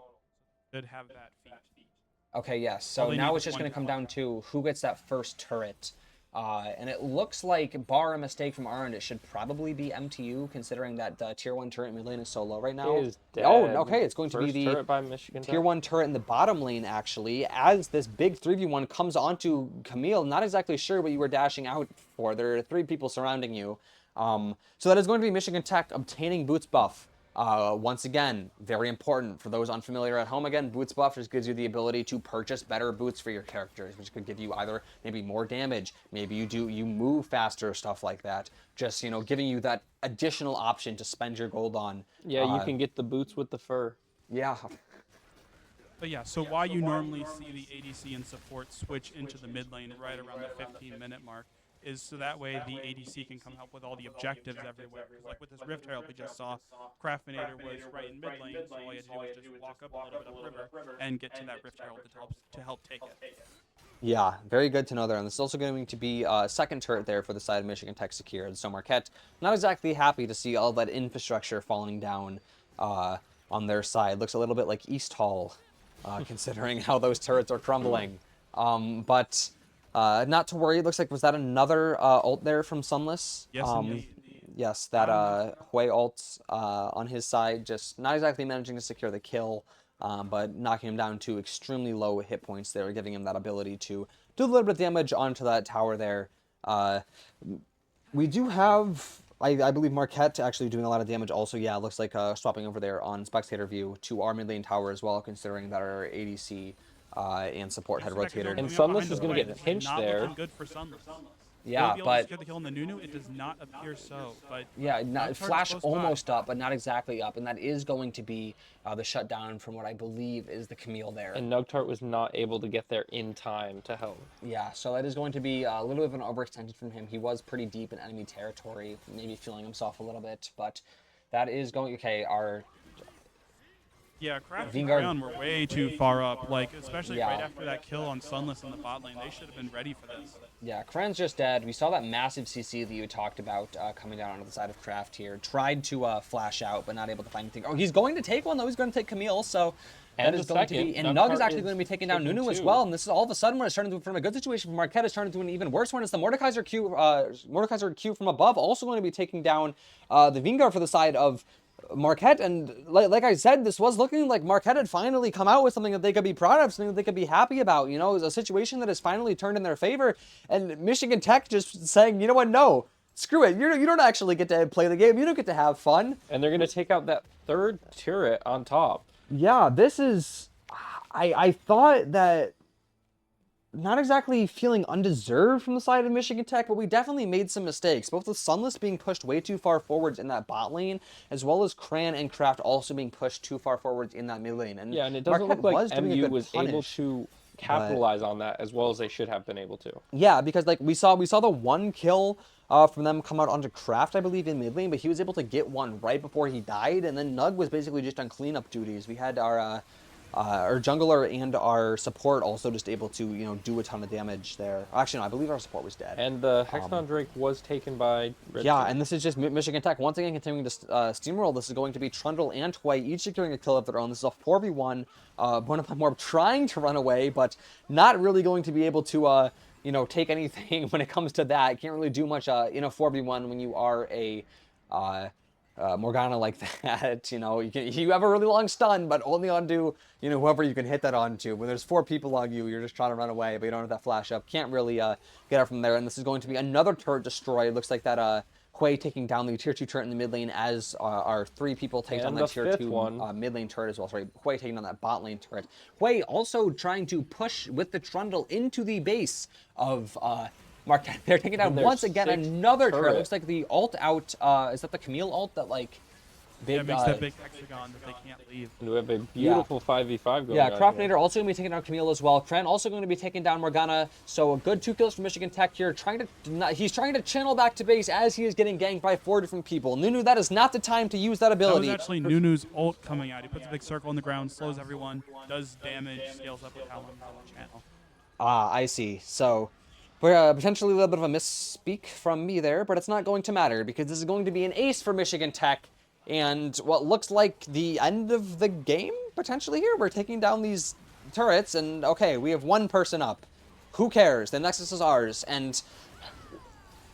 Should have that feat. Okay, yes. All So they now need it's is just one going to come tower. down to who gets that first turret. And it looks like, bar a mistake from our end, it should probably be MTU, considering that the tier 1 turret in mid lane is so low right now. Is Oh, dead. okay, it's going to be First the turret by Michigan tier Tech. 1 turret in the bottom lane, actually, as this big 3v1 comes onto Camille. Not exactly sure what you were dashing out for. There are 3 people surrounding you. So that is going to be Michigan Tech obtaining Boots buff. Once again, very important for those unfamiliar at home. Again, Boots buff just gives you the ability to purchase better boots for your characters, which could give you either maybe more damage, maybe you move faster, stuff like that. Just, giving you that additional option to spend your gold on. Yeah, you can get the boots with the fur. Yeah. But yeah, so why you normally see the ADC and support switch into the mid lane right around the 15-minute mark is so that way the ADC can come help with all the objectives everywhere. Because like with this Rift Herald we just saw, Craftinator was right in mid lane, so all you had to do was just walk up a little bit upriver and get to that Rift Herald to help take it. Yeah, very good to know there. And this is also going to be a second turret there for the side of Michigan Tech secured. So Marquette, not exactly happy to see all that infrastructure falling down on their side. Looks a little bit like East Hall, considering how those turrets are crumbling. But not to worry. It looks like, was that another ult there from Sunless? Yes, indeed. Yes, that Hui ult on his side, just not exactly managing to secure the kill, but knocking him down to extremely low hit points there, giving him that ability to do a little bit of damage onto that tower there. We do have, I believe, Marquette actually doing a lot of damage also. Yeah, it looks like swapping over there on spectator view to our mid lane tower as well, considering that our ADC and support had rotated. And Sunless is going to get pinched not there. looking good for Sunless. Yeah, but Get the kill on the Nunu, it does not appear so. But yeah, Nugtart's Flash close by. almost up, but not exactly up, and that is going to be the shutdown from what I believe is the Camille there. And Nugtart was not able to get there in time to help. Yeah, so that is going to be a little bit of an overextension from him. He was pretty deep in enemy territory, maybe feeling himself a little bit, but that is going okay. Yeah, Kraft and Vingard- Crayon were way too far up. Like, especially Yeah. right after that kill on Sunless in the bot lane, they should have been ready for this. Yeah, Kren's just dead. We saw that massive CC that you talked about coming down onto the side of Kraft here. Tried to flash out, but not able to find anything. Oh, he's going to take one, though. He's going to take Camille, so that And is a going to be... second. And Nugtart Nug is actually is going to be taking down taking Nunu as two. well, and this is all of a sudden when it's turning from a good situation for Marquette, it's turning into an even worse one. It's the Mordekaiser Q from above, also going to be taking down the Vingard for the side of Marquette, and like I said, this was looking like Marquette had finally come out with something that they could be proud of, something that they could be happy about. You know, it was a situation that has finally turned in their favor, and Michigan Tech just saying, you know what, no, screw it. You don't actually get to play the game. You don't get to have fun. And they're going to take out that third turret on top. Yeah, this is... I thought that... Not exactly feeling undeserved from the side of Michigan Tech, but we definitely made some mistakes. Both with Sunless being pushed way too far forwards in that bot lane, as well as Cran and Kraft also being pushed too far forwards in that mid lane. And Yeah, and it doesn't Marquette look like doing a MU good was able punish. to capitalize on that as well as they should have been able to. Yeah, because like we saw the one kill from them come out onto Kraft, I believe, in mid lane, but he was able to get one right before he died, and then Nug was basically just on cleanup duties. We had our jungler and our support also just able to, do a ton of damage there. Actually, no, I believe our support was dead. And the Hexagon Drake was taken by Red Yeah, Team. and this is just Michigan Tech once again continuing to steamroll. This is going to be Trundle and Hui each securing a kill of their own. This is a 4v1. Bonaparte trying to run away, but not really going to be able to, take anything when it comes to that. Can't really do much in a 4v1 when you are a Morgana like that. You have a really long stun, but only onto whoever you can hit that onto. When there's 4 people on you, you're just trying to run away, but you don't have that flash up. Can't really get out from there. And this is going to be another turret destroy. It looks like that Hui taking down the tier 2 turret in the mid lane as our 3 people take down And that the tier fifth 2 one. mid lane turret as well. Sorry, Hui taking down that bot lane turret. Hui also trying to push with the Trundle into the base of Marquette. They're taking down And their once again sixth another turret. turret. Looks like the ult out. Is that the Camille ult that big. it makes that big hexagon that they can't leave. And we have a beautiful 5v5 going Yeah, on. Craftinator also going to be taking down Camille as well. Kren also going to be taking down Morgana. So a good 2 kills for Michigan Tech here. He's trying to channel back to base as he is getting ganked by 4 different people. Nunu, that is not the time to use that That ability. was actually Nunu's ult coming out. He puts a big circle on the ground, slows everyone, does damage, scales up with how long he's on the channel. Ah, I see. So we're potentially a little bit of a misspeak from me there, but it's not going to matter because this is going to be an ace for Michigan Tech. And what looks like the end of the game, potentially here. We're taking down these turrets, and okay, we have 1 person up. Who cares? The Nexus is ours. And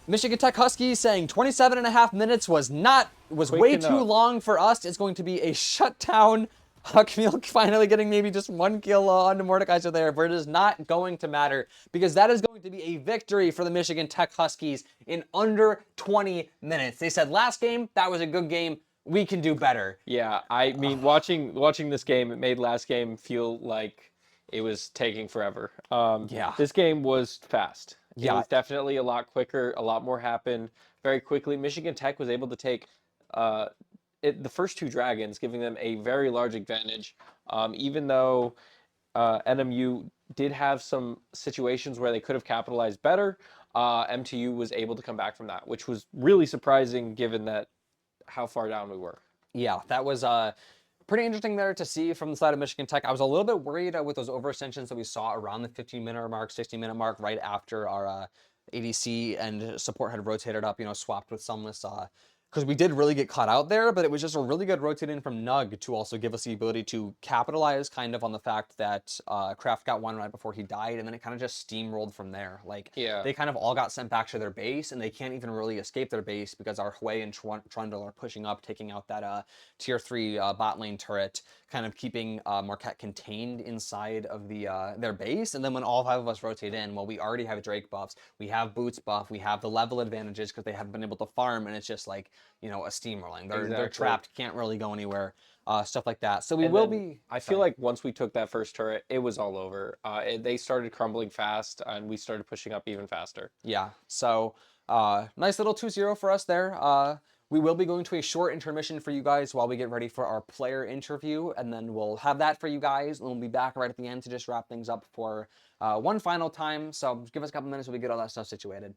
Michigan Tech Huskies saying 27.5 minutes was way enough. too long for us. It's going to be a shutdown. Camille finally getting maybe just 1 kill onto Mordekaiser there, but it is not going to matter because that is going to be a victory for the Michigan Tech Huskies in under 20 minutes. They said last game, that was a good game. We can do better. Yeah, I mean, watching this game, it made last game feel like it was taking forever. Yeah. This game was fast. It Yeah. was definitely a lot quicker. A lot more happened very quickly. Michigan Tech was able to take the first 2 dragons, giving them a very large advantage. Even though NMU did have some situations where they could have capitalized better, MTU was able to come back from that, which was really surprising given that how far down we were. Yeah, that was pretty interesting there to see from the side of Michigan Tech. I was a little bit worried with those overextensions that we saw around the 15-minute mark, 60-minute mark, right after our ADC and support had rotated up, swapped with Sunless. Because we did really get caught out there, but it was just a really good rotate-in from Nug to also give us the ability to capitalize kind of on the fact that Kraft got 1 right before he died, and then it kind of just steamrolled from there. Like, they kind of all got sent back to their base, and they can't even really escape their base because our Hui and Trundle are pushing up, taking out that tier 3 bot lane turret, kind of keeping Marquette contained inside of their base. And then when all 5 of us rotate in, well, we already have Drake buffs, we have Boots buff, we have the level advantages because they haven't been able to farm, and it's just like, a steamrolling. They're trapped, can't really go anywhere, stuff like that. So I feel like once we took that first turret, it was all over. They started crumbling fast, and we started pushing up even faster. Yeah. So nice little 2-0 for us there. We will be going to a short intermission for you guys while we get ready for our player interview, and then we'll have that for you guys, and we'll be back right at the end to just wrap things up for one final time. So give us a couple minutes while we get all that stuff situated.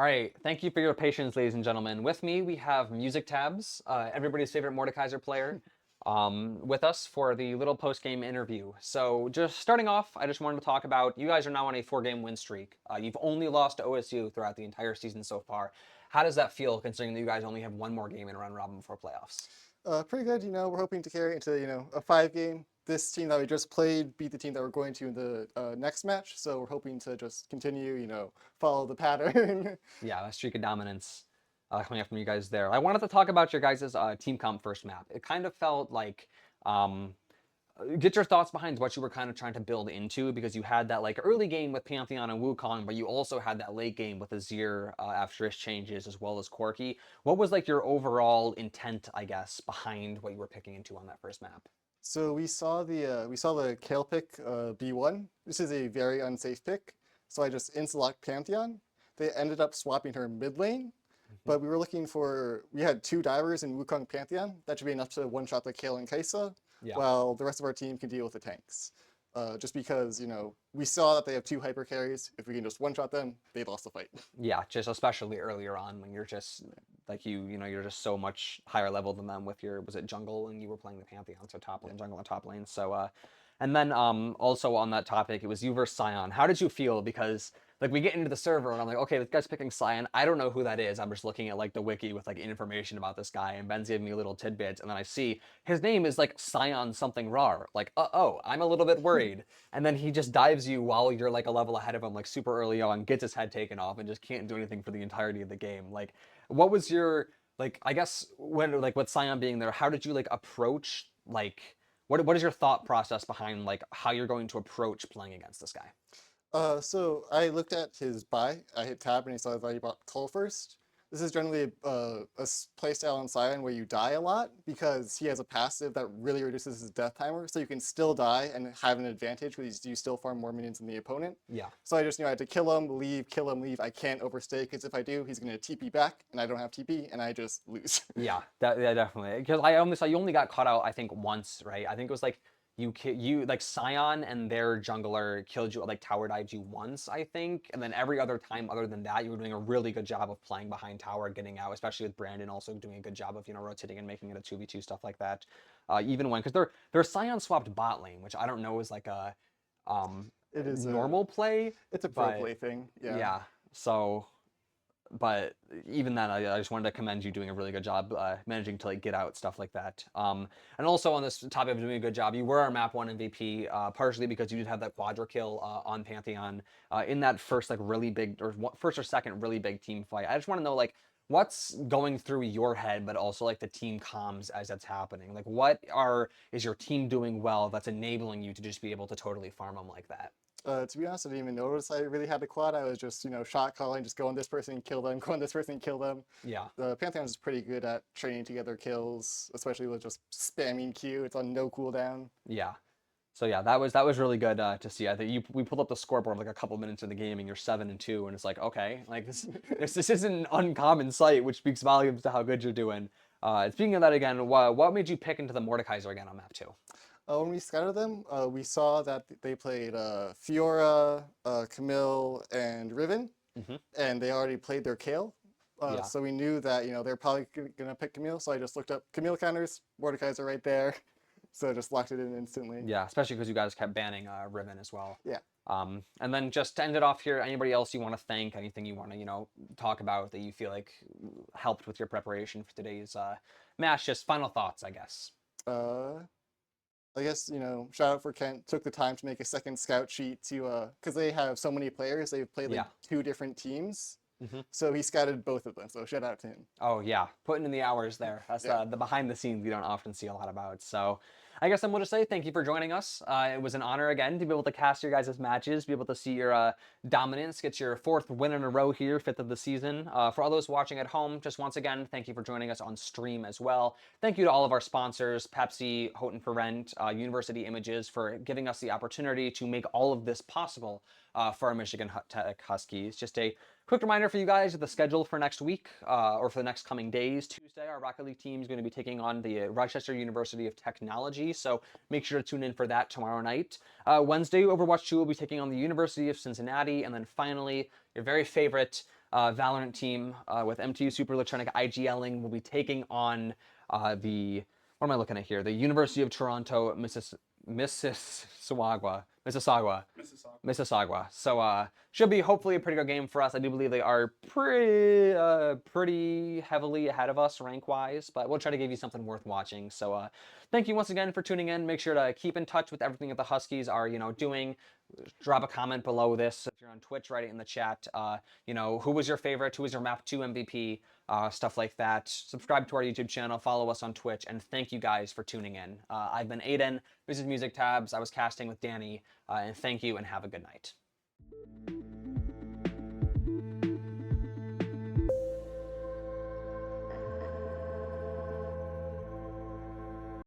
All right, thank you for your patience, ladies and gentlemen. With me, we have Music Tabs, everybody's favorite Mordekaiser player, with us for the little post-game interview. So just starting off, I just wanted to talk about, you guys are now on a 4-game win streak. You've only lost to OSU throughout the entire season so far. How does that feel, considering that you guys only have one more game in round robin before playoffs? Pretty good. We're hoping to carry into a 5-game. This team that we just played beat the team that we're going to in the next match, so we're hoping to just continue, follow the pattern. Yeah, a streak of dominance. coming up from you guys there. I wanted to talk about your guys' team comp first map. It kind of felt like um, get your thoughts behind what you were kind of trying to build into, because you had that like early game with Pantheon and Wukong, but you also had that late game with Azir after his changes, as well as Corki. What was like your overall intent, I guess, behind what you were picking into on that first map? So we saw the Kale pick B1. This is a very unsafe pick. So I just insta-locked Pantheon. They ended up swapping her mid lane, but we had two divers in Wukong Pantheon. That should be enough to one-shot the Kale and Kaisa, Yeah. while the rest of our team can deal with the tanks. Just because, we saw that they have two hyper carries. If we can just one-shot them, they lost the fight. Yeah, just especially earlier on when you're just like you're just so much higher level than them with your, was it jungle, and you were playing the Pantheon, so top lane, jungle and top lane. So and then also on that topic, it was you versus Sion. How did you feel? Because like we get into the server and I'm like, okay, this guy's picking Sion. I don't know who that is. I'm just looking at like the wiki with like information about this guy, and Ben's giving me little tidbits, and then I see his name is like Sion something rar. Like, oh, I'm a little bit worried. And then he just dives you while you're like a level ahead of him, like super early on, gets his head taken off, and just can't do anything for the entirety of the game. Like, what was your, like, I guess when like with Sion being there, how did you like approach like what is your thought process behind like how you're going to approach playing against this guy? So I looked at his buy. I hit tab and I saw that he bought Cull first. This is generally a playstyle on Sion where you die a lot because he has a passive that really reduces his death timer. So you can still die and have an advantage because you still farm more minions than the opponent. Yeah. So I just knew I had to kill him, leave. I can't overstay because if I do, he's going to TP back and I don't have TP and I just lose. Yeah, yeah, definitely. Because you only got caught out I think once, right? I think it was like you like Sion and their jungler killed you, like tower dived you once, I think, and then every other time other than that, you were doing a really good job of playing behind tower, getting out, especially with Brandon also doing a good job of rotating and making it a 2v2 stuff like that. Even when, because their Sion swapped bot lane, which I don't know is like a It is normal play. It's a pro but play thing. yeah. So but even then, I just wanted to commend you doing a really good job managing to like get out stuff like that. And also on this topic of doing a good job, you were our map 1 MVP, partially because you did have that quadra kill on Pantheon in that first like really big, or first or second really big team fight. I just want to know like what's going through your head, but also like the team comms as that's happening. Like is your team doing well that's enabling you to just be able to totally farm them like that? To be honest, I didn't even notice I really had the quad. I was just, shot calling, just go on this person and kill them, go on this person and kill them. Yeah. The Pantheon is pretty good at training together kills, especially with just spamming Q. It's on no cooldown. Yeah. So yeah, that was really good to see. I think we pulled up the scoreboard like a couple minutes in the game, and you're 7-2, and it's like, okay, like this isn't an uncommon sight, which speaks volumes to how good you're doing. Speaking of that again, what made you pick into the Mordekaiser again on map 2? When we scouted them, we saw that they played Fiora, Camille, and Riven, and they already played their Kale. Yeah. So we knew that they're probably gonna pick Camille. So I just looked up Camille counters, Mordekaiser right there, so just locked it in instantly. Yeah, especially because you guys kept banning Riven as well. Yeah. And then just to end it off here, anybody else you want to thank? Anything you want to talk about that you feel like helped with your preparation for today's match? Just final thoughts, I guess. I guess, shout out for Kent, took the time to make a second scout sheet to, because they have so many players, they've played like 2 different teams. So he scouted both of them, so shout out to him. Oh yeah, putting in the hours there. That's the behind the scenes we don't often see a lot about. So I guess I'm going to say thank you for joining us. It was an honor again to be able to cast your guys' matches, be able to see your dominance, get your 4th win in a row here, 5th of the season. For all those watching at home, just once again, thank you for joining us on stream as well. Thank you to all of our sponsors, Pepsi, Houghton for Rent, University Images, for giving us the opportunity to make all of this possible for our Michigan Tech Huskies. Just a quick reminder for you guys of the schedule for next week, or for the next coming days. Tuesday, our Rocket League team is going to be taking on the Rochester University of Technology, so make sure to tune in for that tomorrow night. Wednesday, Overwatch 2 will be taking on the University of Cincinnati, and then finally, your very favorite Valorant team with MTU Super Electronic IGLing will be taking on what am I looking at here? The University of Toronto, Mississauga. Mississauga. Mississauga. Mississauga. So should be hopefully a pretty good game for us. I do believe they are pretty heavily ahead of us rank wise, but we'll try to give you something worth watching. So thank you once again for tuning in. Make sure to keep in touch with everything that the Huskies are doing. Drop a comment below this. If you're on Twitch, write it in the chat. Who was your favorite? Who was your map 2 MVP? Stuff like that. Subscribe to our YouTube channel. Follow us on Twitch. And thank you guys for tuning in. I've been Aiden. This is Music Tabs. I was casting with Danny. And thank you and have a good night.